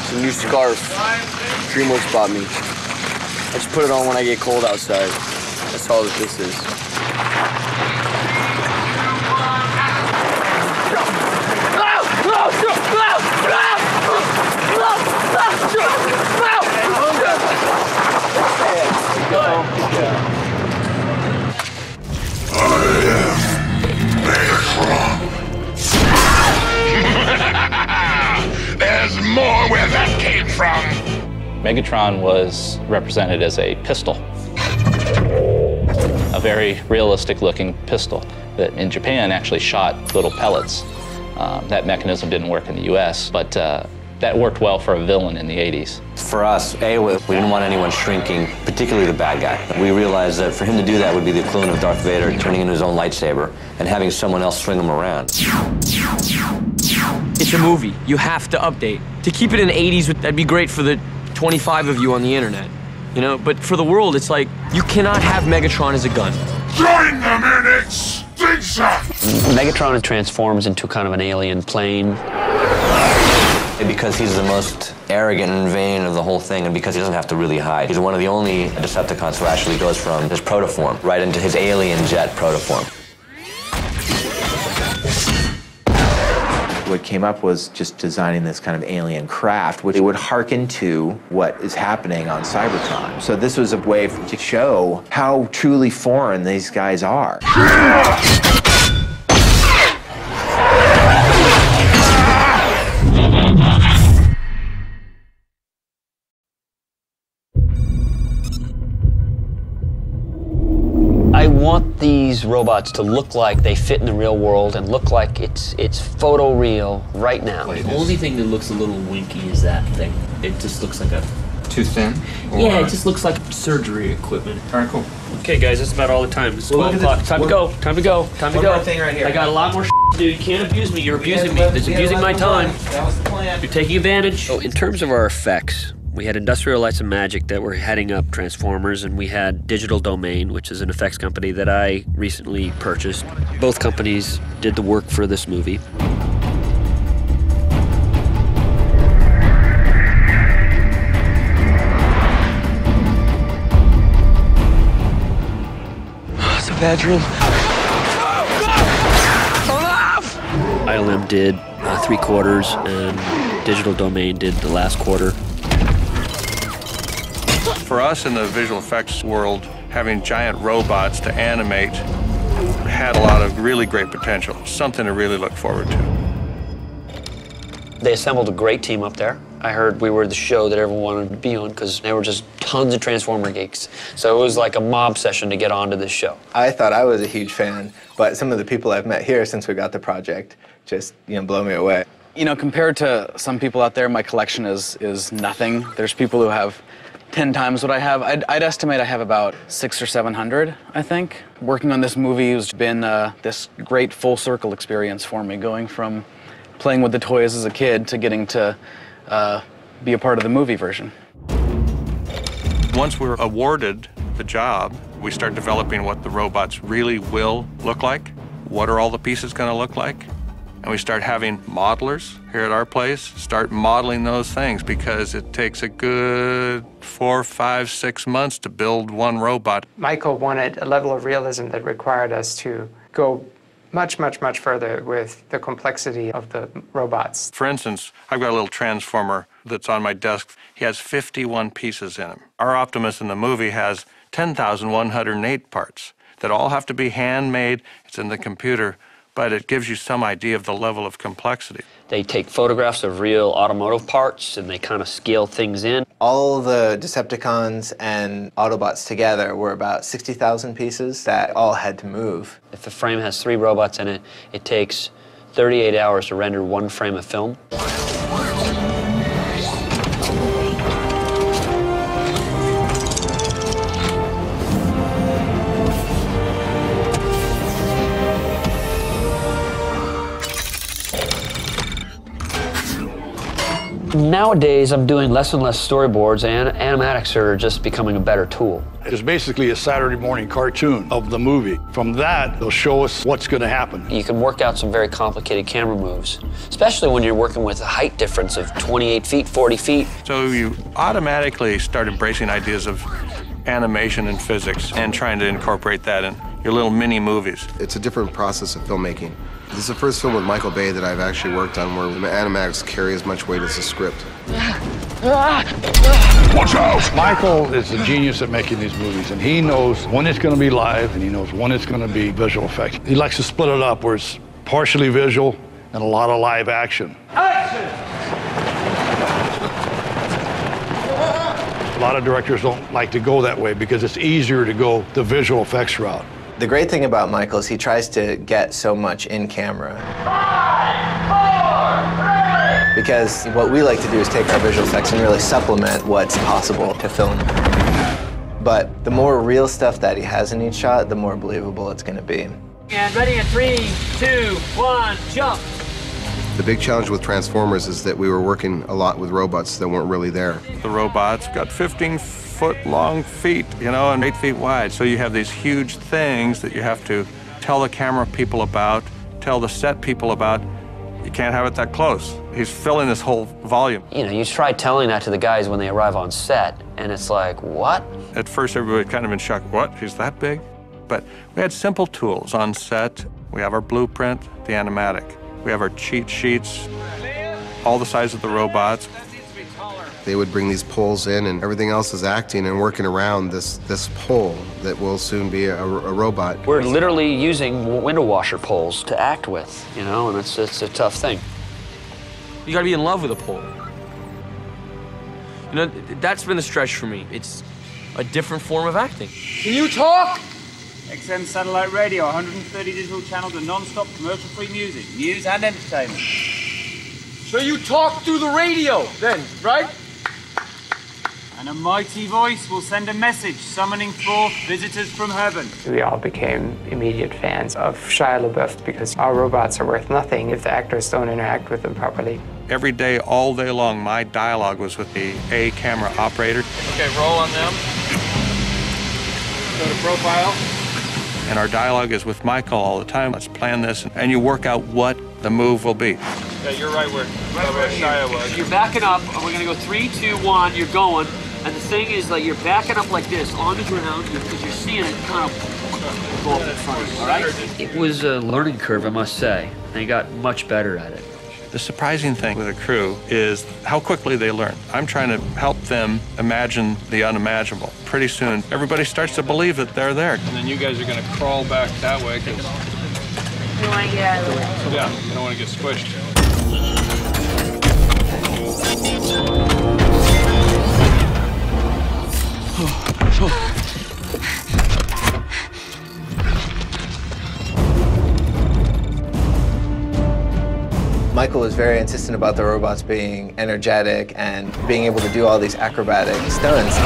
It's a new scarf. DreamWorks bought me. I just put it on when I get cold outside. That's all that this is. There's more where that came from. Megatron was represented as a pistol, a very realistic looking pistol that in Japan actually shot little pellets. That mechanism didn't work in the US, but that worked well for a villain in the 80s. For us, we didn't want anyone shrinking, particularly the bad guy. We realized that for him to do that would be the equivalent of Darth Vader turning into his own lightsaber and having someone else swing him around. It's a movie. You have to update. To keep it in the 80s, that'd be great for the 25 of you on the internet. You know, but for the world, it's like, you cannot have Megatron as a gun. Join them in extinction! Megatron transforms into kind of an alien plane. Because he's the most arrogant and vain of the whole thing, and because he doesn't have to really hide. He's one of the only Decepticons who actually goes from his protoform right into his alien jet protoform. What came up was just designing this kind of alien craft, which would hearken to what is happening on Cybertron. So this was a way to show how truly foreign these guys are. I want these robots to look like they fit in the real world and look like it's photoreal right now. The only thing that looks a little winky is that thing. It just looks like a... Too thin? Yeah, it just looks like surgery equipment. All right, cool. Okay, guys, that's about all the time. It's 12 o'clock. Time to go. Time to go. Time to go. One more thing right here. I got a lot more to do. You can't abuse me. You're abusing me. It's abusing my time. That was the plan. You're taking advantage. So in terms of our effects, we had Industrial Lights and Magic that were heading up Transformers, and we had Digital Domain, which is an effects company that I recently purchased. Both companies did the work for this movie. It's a bad dream. ILM did 3/4, and Digital Domain did the last quarter. For us in the visual effects world, having giant robots to animate had a lot of really great potential, something to really look forward to. They assembled a great team up there. I heard we were the show that everyone wanted to be on because there were just tons of Transformer geeks. So it was like a mob session to get onto this show. I thought I was a huge fan, but some of the people I've met here since we got the project just, blow me away. You know, compared to some people out there, my collection is nothing. There's people who have 10 times what I have. I'd estimate I have about 600 or 700, I think. Working on this movie has been this great full circle experience for me, going from playing with the toys as a kid to getting to be a part of the movie version. Once we're awarded the job, we start developing what the robots really will look like. What are all the pieces going to look like? And we start having modelers here at our place start modeling those things because it takes a good 4, 5, 6 months to build one robot. Michael wanted a level of realism that required us to go much, much, much further with the complexity of the robots. For instance, I've got a little transformer that's on my desk. He has 51 pieces in him. Our Optimus in the movie has 10,108 parts that all have to be handmade. It's in the computer, but it gives you some idea of the level of complexity. They take photographs of real automotive parts and they kind of scale things in. All the Decepticons and Autobots together were about 60,000 pieces that all had to move. If a frame has 3 robots in it, it takes 38 hours to render 1 frame of film. Nowadays, I'm doing less and less storyboards, and animatics are just becoming a better tool. It's basically a Saturday morning cartoon of the movie. From that, they'll show us what's going to happen. You can work out some very complicated camera moves, especially when you're working with a height difference of 28 feet, 40 feet. So you automatically start embracing ideas of animation and physics and trying to incorporate that in your little mini movies. It's a different process of filmmaking. This is the first film with Michael Bay that I've actually worked on where the animatics carry as much weight as the script. Watch out! Michael is a genius at making these movies, and he knows when it's going to be live and he knows when it's going to be visual effects. He likes to split it up where it's partially visual and a lot of live action. Action! A lot of directors don't like to go that way because it's easier to go the visual effects route. The great thing about Michael is he tries to get so much in camera. 5, 4, 3. Because what we like to do is take our visual effects and really supplement what's possible to film. But the more real stuff that he has in each shot, the more believable it's going to be. And ready in 3, 2, 1, jump. The big challenge with Transformers is that we were working a lot with robots that weren't really there. The robots got 15-foot-long feet, you know, and 8 feet wide. So you have these huge things that you have to tell the camera people about, tell the set people about. You can't have it that close. He's filling this whole volume. You know, you try telling that to the guys when they arrive on set, and it's like, what? At first, everybody kind of in shock. What? He's that big? But we had simple tools on set. We have our blueprint, the animatic. We have our cheat sheets, all the size of the robots. They would bring these poles in, and everything else is acting and working around this pole that will soon be a robot. We're literally using window washer poles to act with, you know, and it's a tough thing. You gotta be in love with a pole. You know, that's been the stretch for me. It's a different form of acting. Can you talk? XM satellite radio, 130 digital channels of non-stop commercial-free music, news and entertainment. So you talk through the radio then, right? And a mighty voice will send a message summoning forth visitors from heaven. We all became immediate fans of Shia LaBeouf because our robots are worth nothing if the actors don't interact with them properly. Every day, all day long, my dialogue was with the A camera operator. Okay, roll on them. Go to profile. And our dialogue is with Michael all the time. Let's plan this, and you work out what the move will be. Yeah, you're right where Shia was. You're backing up, and we're gonna go 3, 2, 1, you're going. And the thing is, like, you're backing up like this on the ground because you're seeing it kind of go up in front, all right? It was a learning curve, I must say. They got much better at it. The surprising thing with a crew is how quickly they learn. I'm trying to help them imagine the unimaginable. Pretty soon, everybody starts to believe that they're there. And then you guys are gonna crawl back that way because you want to get out of the way. Yeah, you don't want to get squished. Michael was very insistent about the robots being energetic and being able to do all these acrobatic stunts.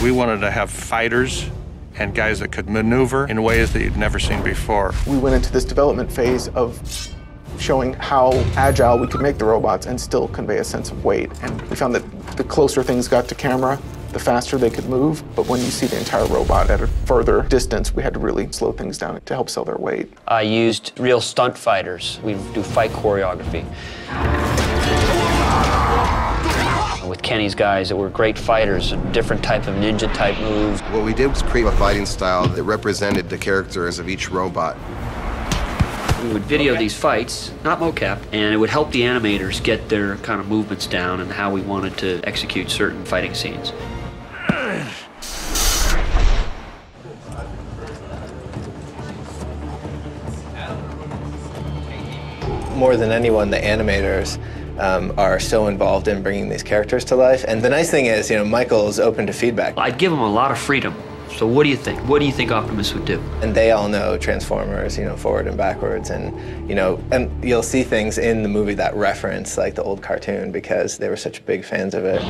We wanted to have fighters and guys that could maneuver in ways that you'd never seen before. We went into this development phase of showing how agile we could make the robots and still convey a sense of weight. And we found that the closer things got to camera, the faster they could move. But when you see the entire robot at a further distance, we had to really slow things down to help sell their weight. I used real stunt fighters. We do fight choreography. With Kenny's guys that were great fighters and different type of ninja type moves. What we did was create a fighting style that represented the characters of each robot. We would video these fights, not mocap, and it would help the animators get their kind of movements down and how we wanted to execute certain fighting scenes. more than anyone, the animators are so involved in bringing these characters to life. And the nice thing is, you know, Michael is open to feedback. I'd give him a lot of freedom. So what do you think? What do you think Optimus would do? And they all know Transformers, you know, forward and backwards. And, you know, and you'll see things in the movie that reference, like, the old cartoon because they were such big fans of it.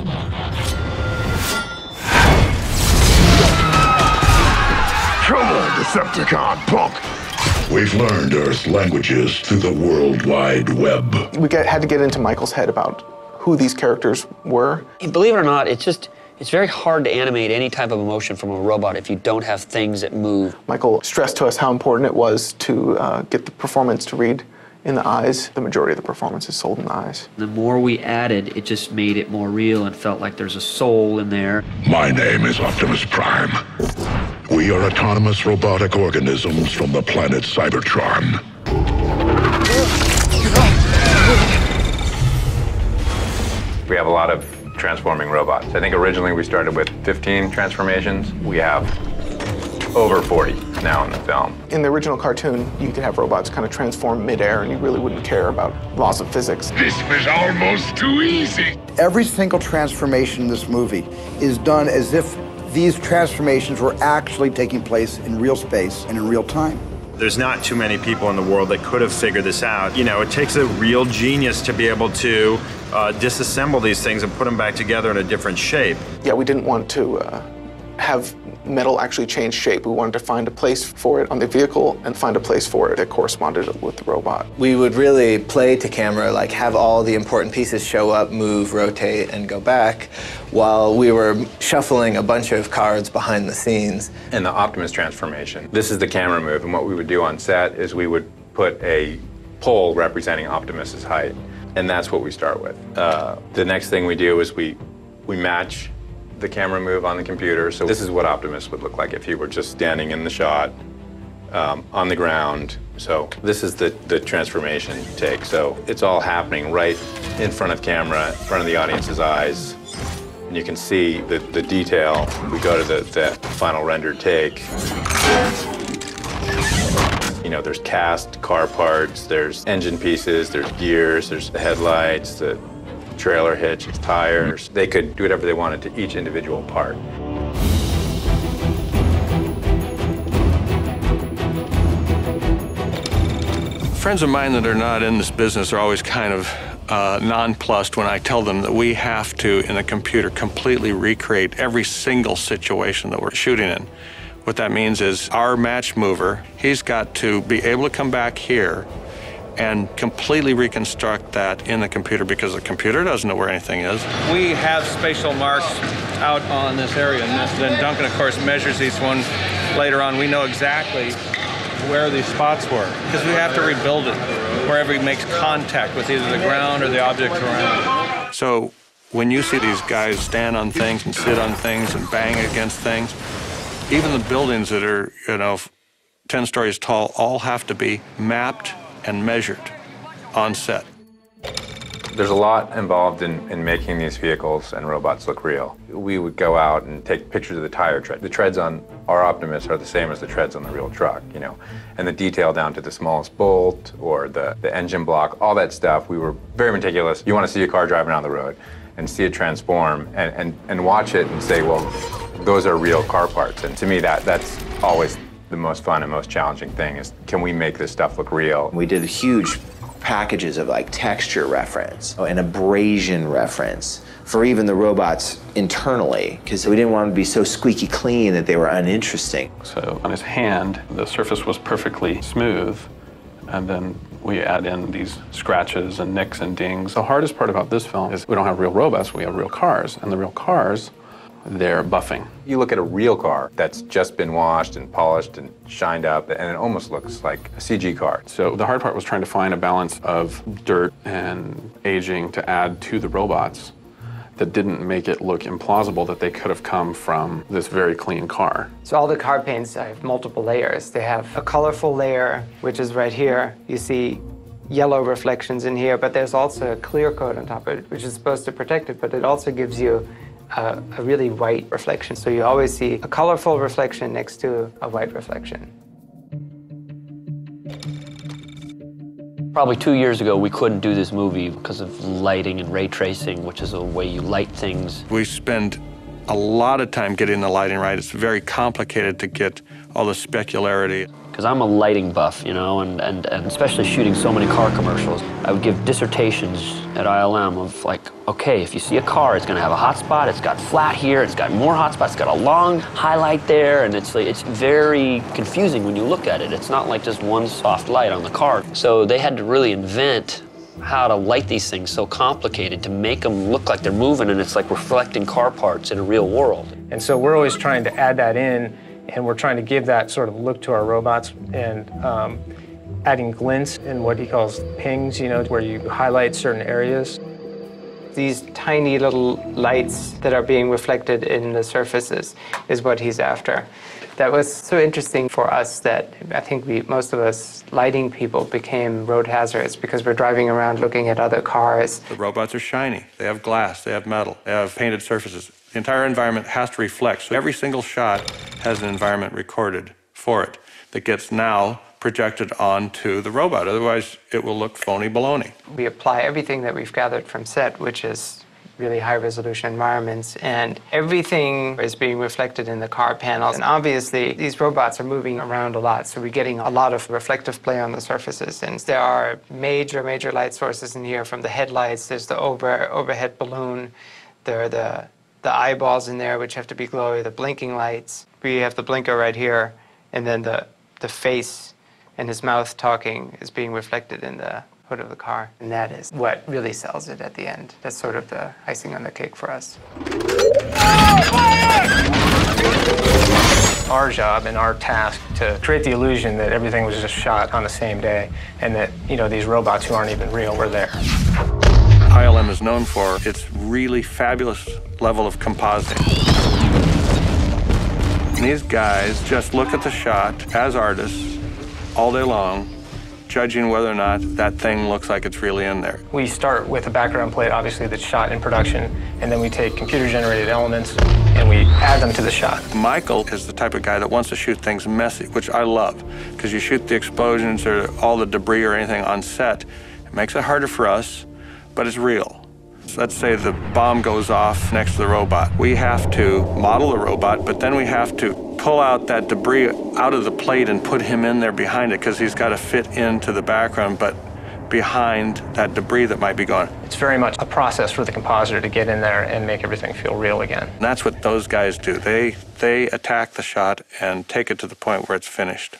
Come on, Decepticon, punk! We've learned Earth's languages through the World Wide Web. We had to get into Michael's head about who these characters were. Believe it or not, it's very hard to animate any type of emotion from a robot if you don't have things that move. Michael stressed to us how important it was to get the performance to read in the eyes. The majority of the performance is sold in the eyes. The more we added, it just made it more real and felt like there's a soul in there. My name is Optimus Prime. We are autonomous robotic organisms from the planet Cybertron. We have a lot of transforming robots. I think originally we started with 15 transformations. We have over 40 now in the film. In the original cartoon, you could have robots kind of transform midair and you really wouldn't care about laws of physics. This was almost too easy. Every single transformation in this movie is done as if these transformations were actually taking place in real space and in real time. There's not too many people in the world that could have figured this out. You know, it takes a real genius to be able to disassemble these things and put them back together in a different shape. Yeah, we didn't want to have metal actually change shape. We wanted to find a place for it on the vehicle and find a place for it that corresponded with the robot. We would really play to camera, like have all the important pieces show up, move, rotate, and go back, while we were shuffling a bunch of cards behind the scenes. In the Optimus transformation, this is the camera move, and what we would do on set is we would put a pole representing Optimus's height, and that's what we start with. The next thing we do is we match the camera move on the computer. So this is what Optimus would look like if he were just standing in the shot on the ground. So this is the transformation take. So it's all happening right in front of camera, in front of the audience's eyes. And you can see the detail. We go to the final rendered take. You know, there's cast car parts, there's engine pieces, there's gears, there's the headlights, the trailer hitch, tires. They could do whatever they wanted to each individual part. Friends of mine that are not in this business are always kind of nonplussed when I tell them that we have to, in the computer, completely recreate every single situation that we're shooting in. What that means is our match mover, he's got to be able to come back here and completely reconstruct that in the computer because the computer doesn't know where anything is. We have spatial marks out on this area, and then Duncan, of course, measures each one later on. We know exactly where these spots were because we have to rebuild it wherever he makes contact with either the ground or the objects around it. So when you see these guys stand on things and sit on things and bang against things, even the buildings that are, 10 stories tall all have to be mapped and measured on set. There's a lot involved in making these vehicles and robots look real. We would go out and take pictures of the tire tread. The treads on our Optimus are the same as the treads on the real truck, and the detail down to the smallest bolt or the engine block, all that stuff. We were very meticulous. You want to see a car driving down the road and see it transform and watch it and say, well, those are real car parts. And to me, that's always the most fun and most challenging thing is, can we make this stuff look real? We did huge packages of like texture reference and abrasion reference for even the robots internally, because we didn't want them to be so squeaky clean that they were uninteresting. So on his hand, the surface was perfectly smooth, and then we add in these scratches and nicks and dings. The hardest part about this film is we don't have real robots, we have real cars, and the real cars, they're buffing. You look at a real car that's just been washed and polished and shined up, and it almost looks like a CG car. So the hard part was trying to find a balance of dirt and aging to add to the robots that didn't make it look implausible that they could have come from this very clean car. So all the car paints have multiple layers. They have a colorful layer, which is right here. You see yellow reflections in here, but there's also a clear coat on top of it, which is supposed to protect it, but it also gives you a really white reflection. So you always see a colorful reflection next to a white reflection. Probably 2 years ago, we couldn't do this movie because of lighting and ray tracing, which is a way you light things. We spend a lot of time getting the lighting right. It's very complicated to get all the specularity. Because I'm a lighting buff, you know, and especially shooting so many car commercials. I would give dissertations at ILM of like, okay, if you see a car, it's gonna have a hot spot, it's got flat here, it's got more hot spots, it's got a long highlight there, and it's very confusing when you look at it. It's not like just one soft light on the car. So they had to really invent how to light these things so complicated to make them look like they're moving, and it's like reflecting car parts in a real world. And so we're always trying to add that in, and we're trying to give that sort of look to our robots, and adding glints and what he calls pings, you know, where you highlight certain areas. These tiny little lights that are being reflected in the surfaces is what he's after. That was so interesting for us that I think most of us lighting people became road hazards because we're driving around looking at other cars. The robots are shiny. They have glass, they have metal, they have painted surfaces. The entire environment has to reflect. So every single shot has an environment recorded for it that gets now projected onto the robot. Otherwise, it will look phony baloney. We apply everything that we've gathered from set, which is really high-resolution environments, and everything is being reflected in the car panels. And obviously, these robots are moving around a lot, so we're getting a lot of reflective play on the surfaces. And there are major light sources in here, from the headlights, there's the overhead balloon, there are the eyeballs in there, which have to be glowy, the blinking lights. We have the blinker right here, and then the face and his mouth talking is being reflected in the hood of the car. And that is what really sells it at the end. That's sort of the icing on the cake for us. Our job and our task to create the illusion that everything was just shot on the same day, and that, you know, these robots who aren't even real were there. ILM is known for its really fabulous level of compositing. And these guys just look at the shot as artists all day long, judging whether or not that thing looks like it's really in there. We start with a background plate, obviously, that's shot in production, and then we take computer-generated elements and we add them to the shot. Michael is the type of guy that wants to shoot things messy, which I love, because you shoot the explosions or all the debris or anything on set. It makes it harder for us, but it's real. So let's say the bomb goes off next to the robot. We have to model the robot, but then we have to pull out that debris out of the plate and put him in there behind it, because he's got to fit into the background, but behind that debris that might be going. It's very much a process for the compositor to get in there and make everything feel real again. And that's what those guys do. They attack the shot and take it to the point where it's finished.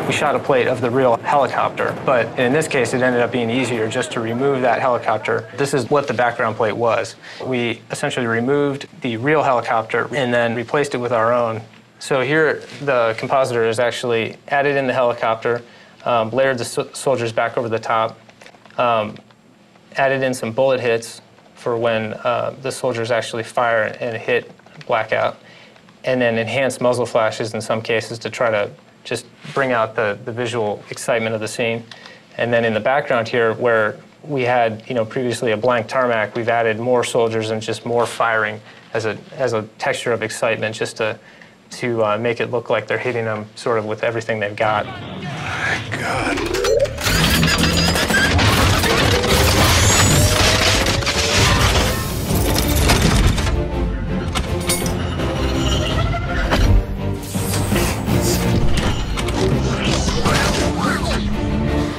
We shot a plate of the real helicopter, but in this case, it ended up being easier just to remove that helicopter. This is what the background plate was. We essentially removed the real helicopter and then replaced it with our own. So here, the compositor has actually added in the helicopter, layered the soldiers back over the top, added in some bullet hits for when the soldiers actually fire and hit blackout, and then enhanced muzzle flashes in some cases to try to just bring out the visual excitement of the scene. And then in the background here, where we had, you know, previously a blank tarmac, we've added more soldiers and just more firing as a texture of excitement, just to make it look like they're hitting them sort of with everything they've got. My God.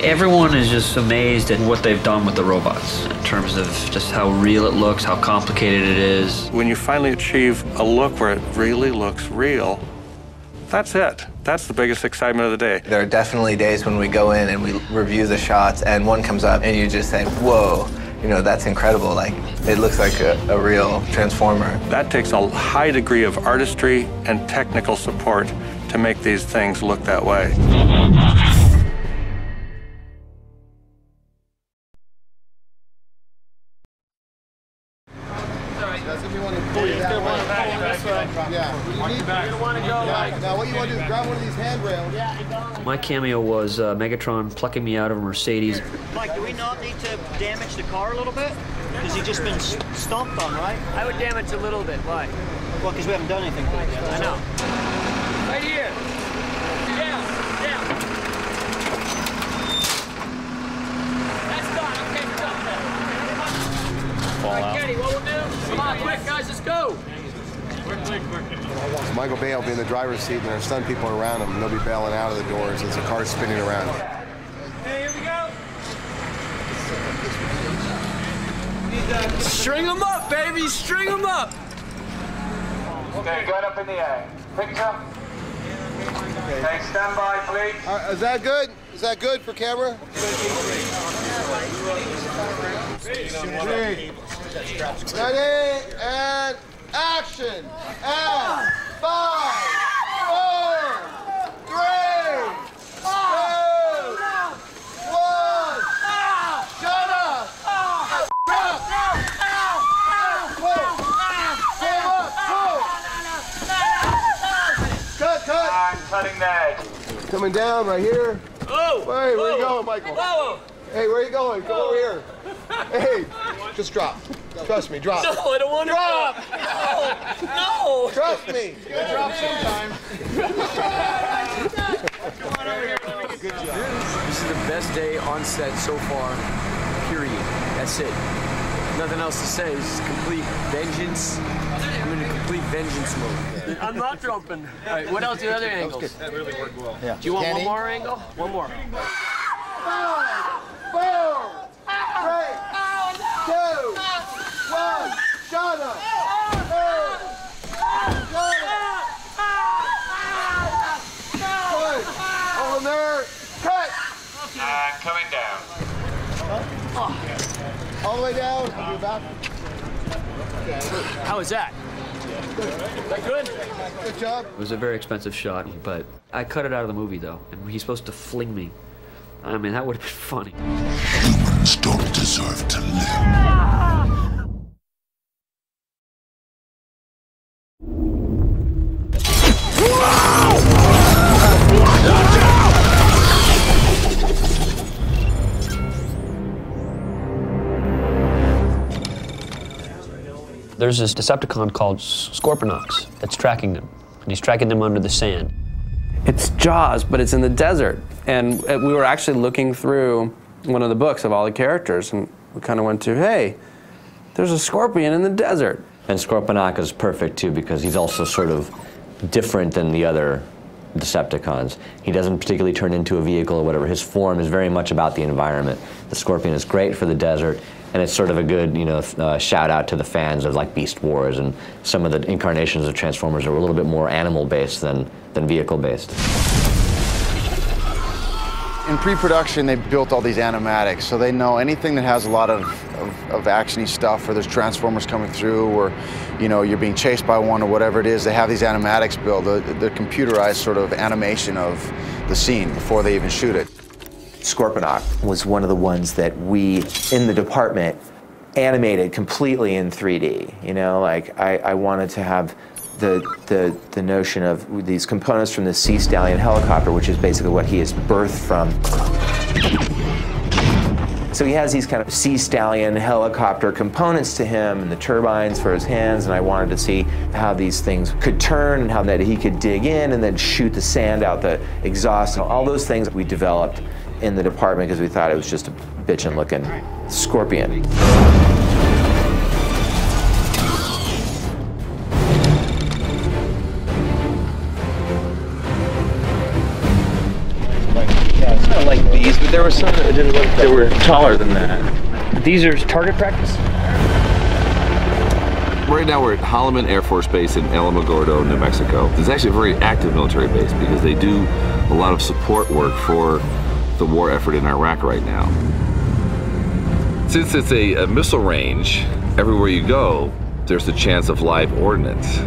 Everyone is just amazed at what they've done with the robots in terms of just how real it looks, how complicated it is. When you finally achieve a look where it really looks real, that's it. That's the biggest excitement of the day. There are definitely days when we go in and we review the shots and one comes up and you just say, whoa, you know, that's incredible. Like, it looks like a real transformer. That takes a high degree of artistry and technical support to make these things look that way. My cameo was Megatron plucking me out of a Mercedes. Mike, do we not need to damage the car a little bit? Because he's just been stomped on, right? I would damage a little bit. Why? Well, because we haven't done anything to it yet. I know. Right here. Down, down. Michael Bay will be in the driver's seat and there are stunt people around him, and they'll be bailing out of the doors as the car's spinning around. Hey, here we go. String them up, baby, string them up. Okay, gun up in the air. Picture. Okay, stand by, please. Is that good? Is that good for camera? Ready, and action! And 5, 4, 3, 2, 1, shut up! Cut! I'm cutting that. Coming down right here. Oh! Hey, where are you going, Michael? Whoa! Hey, where are you going? Come over here. Hey, just drop. Trust me, drop. No, I don't want to drop. No! Trust me. It's gonna drop sometime. Good job. This is the best day on set so far, period. That's it. Nothing else to say. This is complete vengeance. I'm in a complete vengeance mode. I'm not jumping. All right, what else are the other angles? That really worked well. Yeah. Do you want one more angle? One more. 5, 4, 3, 2, 1, shut up! Over there, cut! Coming down. All the way down, you're back. How was that? Is that good? Good job. It was a very expensive shot, but I cut it out of the movie though, and he's supposed to fling me. I mean, that would have been funny. Humans don't deserve to live. There's this Decepticon called Scorponok that's tracking them, and he's tracking them under the sand. It's Jaws, but it's in the desert. And we were actually looking through one of the books of all the characters, and we kind of went to, hey, there's a scorpion in the desert. And Scorponok is perfect too because he's also sort of different than the other Decepticons. He doesn't particularly turn into a vehicle or whatever. His form is very much about the environment. The Scorpion is great for the desert, and it's sort of a good, shout out to the fans of like Beast Wars, and some of the incarnations of Transformers are a little bit more animal-based than vehicle-based. In pre-production, they built all these animatics, so they know anything that has a lot of actiony stuff, or there's Transformers coming through, or you're being chased by one, or whatever it is. They have these animatics built, the computerized sort of animation of the scene before they even shoot it. Scorponok was one of the ones that we, in the department, animated completely in 3D. I wanted to have the notion of these components from the Sea Stallion helicopter, which is basically what he is birthed from. So he has these kind of Sea Stallion helicopter components to him, and the turbines for his hands, and I wanted to see how these things could turn, and how that he could dig in and then shoot the sand out the exhaust, and all those things we developed in the department because we thought it was just a bitchin' looking scorpion. It's not like these, but there were some that didn't look, they were taller than that. These are target practice? Right now we're at Holloman Air Force Base in Alamogordo, New Mexico. It's actually a very active military base because they do a lot of support work for the war effort in Iraq right now. Since it's a missile range, everywhere you go, there's the chance of live ordnance.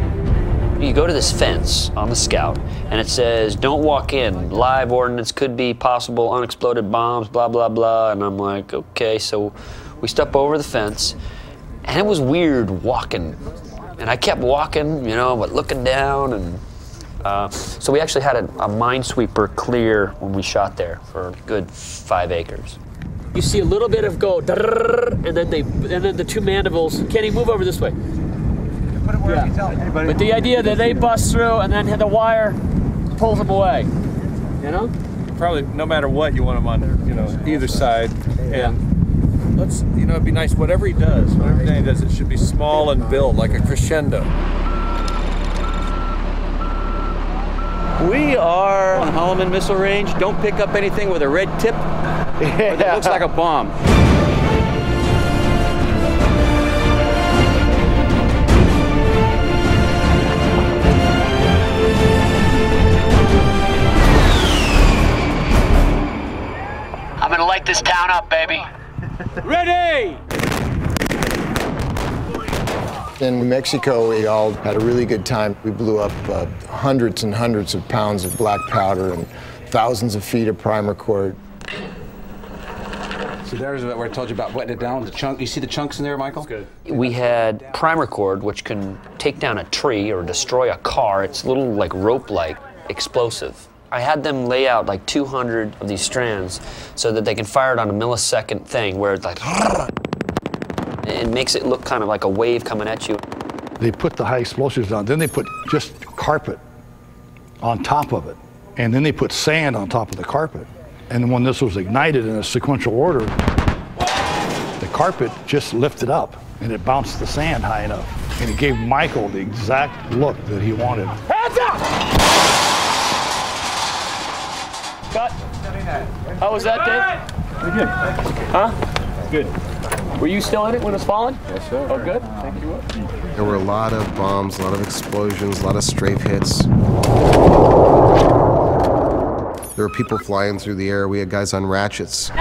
You go to this fence on the Scout, and it says, don't walk in. Live ordnance could be possible, unexploded bombs, blah, blah, blah. And I'm like, okay, so we step over the fence, and it was weird walking. And I kept walking, but looking down, and so we actually had a minesweeper clear when we shot there for a good 5 acres. You see a little bit of go, and then the two mandibles. Kenny, move over this way. Put it wherever you tell anybody. But the idea that they bust through and then the wire pulls them away. Probably no matter what, you want them on either side. And let's, it'd be nice, whatever he does, whatever Danny does, it should be small and build like a crescendo. We are on Holloman Missile Range. Don't pick up anything with a red tip or that looks like a bomb. I'm gonna light this town up, baby. Ready! In Mexico, we all had a really good time. We blew up hundreds and hundreds of pounds of black powder and thousands of feet of primer cord. So there's where I told you about wetting it down with the chunk. You see the chunks in there, Michael? That's good. We had primer cord, which can take down a tree or destroy a car. It's a little like rope-like explosive. I had them lay out like 200 of these strands so that they can fire it on a millisecond thing where it's like, it makes it look kind of like a wave coming at you. They put the high explosives on, then they put just carpet on top of it. And then they put sand on top of the carpet. And when this was ignited in a sequential order, the carpet just lifted up and it bounced the sand high enough. And it gave Michael the exact look that he wanted. Hands up! Cut. How was that, Dave? Pretty good. Huh? Good. Were you still in it when it was falling? Yes, sir. Oh, good. Thank you. There were a lot of bombs, a lot of explosions, a lot of strafe hits. There were people flying through the air. We had guys on ratchets.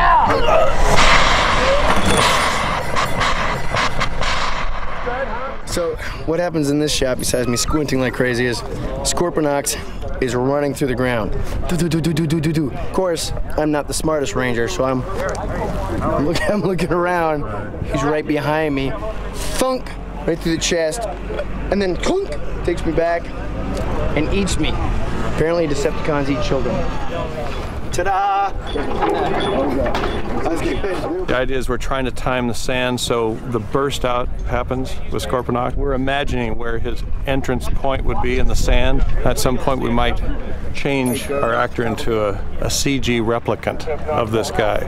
So what happens in this shot, besides me squinting like crazy, is Scorponok is running through the ground. Do. Of course, I'm not the smartest ranger, so I'm looking around. He's right behind me. Thunk, right through the chest, and then clunk, takes me back and eats me. Apparently, Decepticons eat children. Ta-da! The idea is we're trying to time the sand so the burst out happens with Scorponok. We're imagining where his entrance point would be in the sand. At some point we might change our actor into a CG replicant of this guy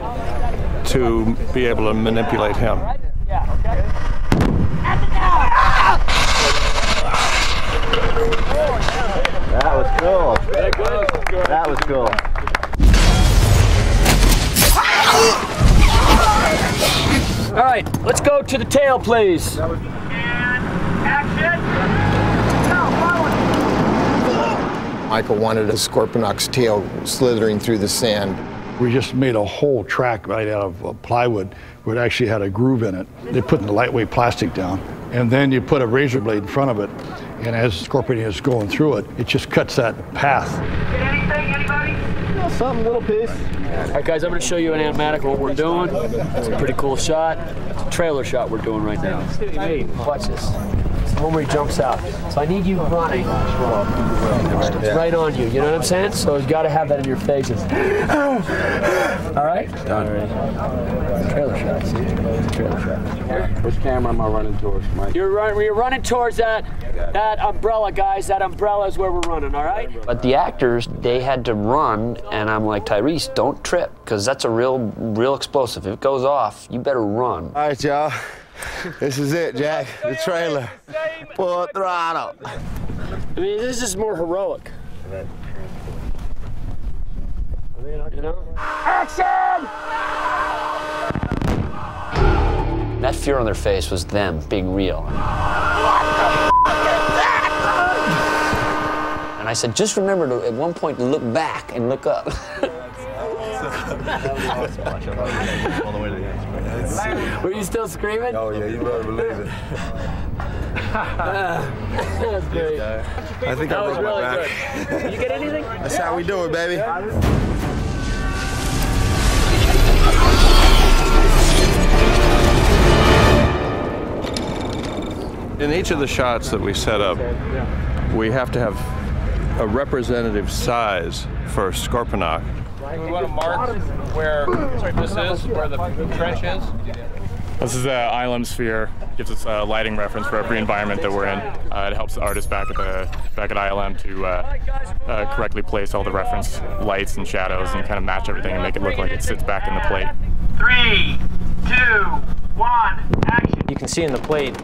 to be able to manipulate him. That was cool. That was cool. All right, let's go to the tail, please. Michael wanted a Scorponok's tail slithering through the sand. We just made a whole track right out of plywood where it actually had a groove in it. They put the lightweight plastic down, and then you put a razor blade in front of it, and as Scorpion is going through it, it just cuts that path. Something, little piece. All right, guys, I'm going to show you an animatic what we're doing. It's a pretty cool shot. It's a trailer shot we're doing right now. Hey, watch this. It's the one where he jumps out. So I need you running. It's right on you. You know what I'm saying? So you've got to have that in your faces. All right? Done. Trailer shot. See? It's a trailer shot. Which camera am I running towards, Mike? You're running towards that umbrella, guys. That umbrella is where we're running, all right? But the actors, they had to run, and I'm like, Tyrese, don't trip, because that's a real explosive. If it goes off, you better run. All right, y'all. This is it, Jack. The trailer. Full throttle. I mean, this is more heroic. You know? Action! That fear on their face was them being real. And I said, just remember to, at one point, to look back and look up. Were you still screaming? Oh, yeah, you better believe it. That's great. I think that I was broke really my back. good. Did you get anything? That's how we do it, baby. In each of the shots that we set up, we have to have a representative size for Scorponok. We want to mark where this is, where the trench is. This is an island sphere. Gives us a lighting reference for every environment that we're in. It helps the artist back at ILM to correctly place all the reference lights and shadows and kind of match everything and make it look like it sits back in the plate. 3, 2, 1, action. You can see in the plate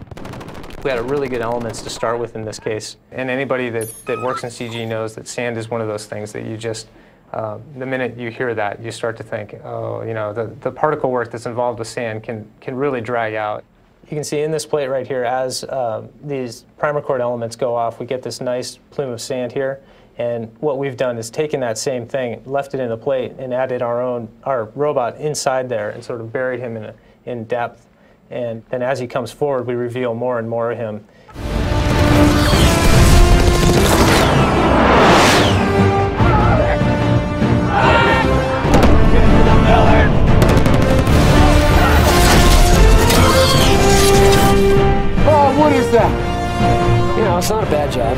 We had really good elements to start with in this case. And anybody that works in CG knows that sand is one of those things that you just, the minute you hear that, you start to think, oh, you know, the particle work that's involved with sand can really drag out. You can see in this plate right here, as these primer cord elements go off, we get this nice plume of sand here. And what we've done is taken that same thing, left it in the plate, and added our robot inside there and sort of buried him in depth. And then as he comes forward, we reveal more and more of him. Oh, what is that? You know, it's not a bad job.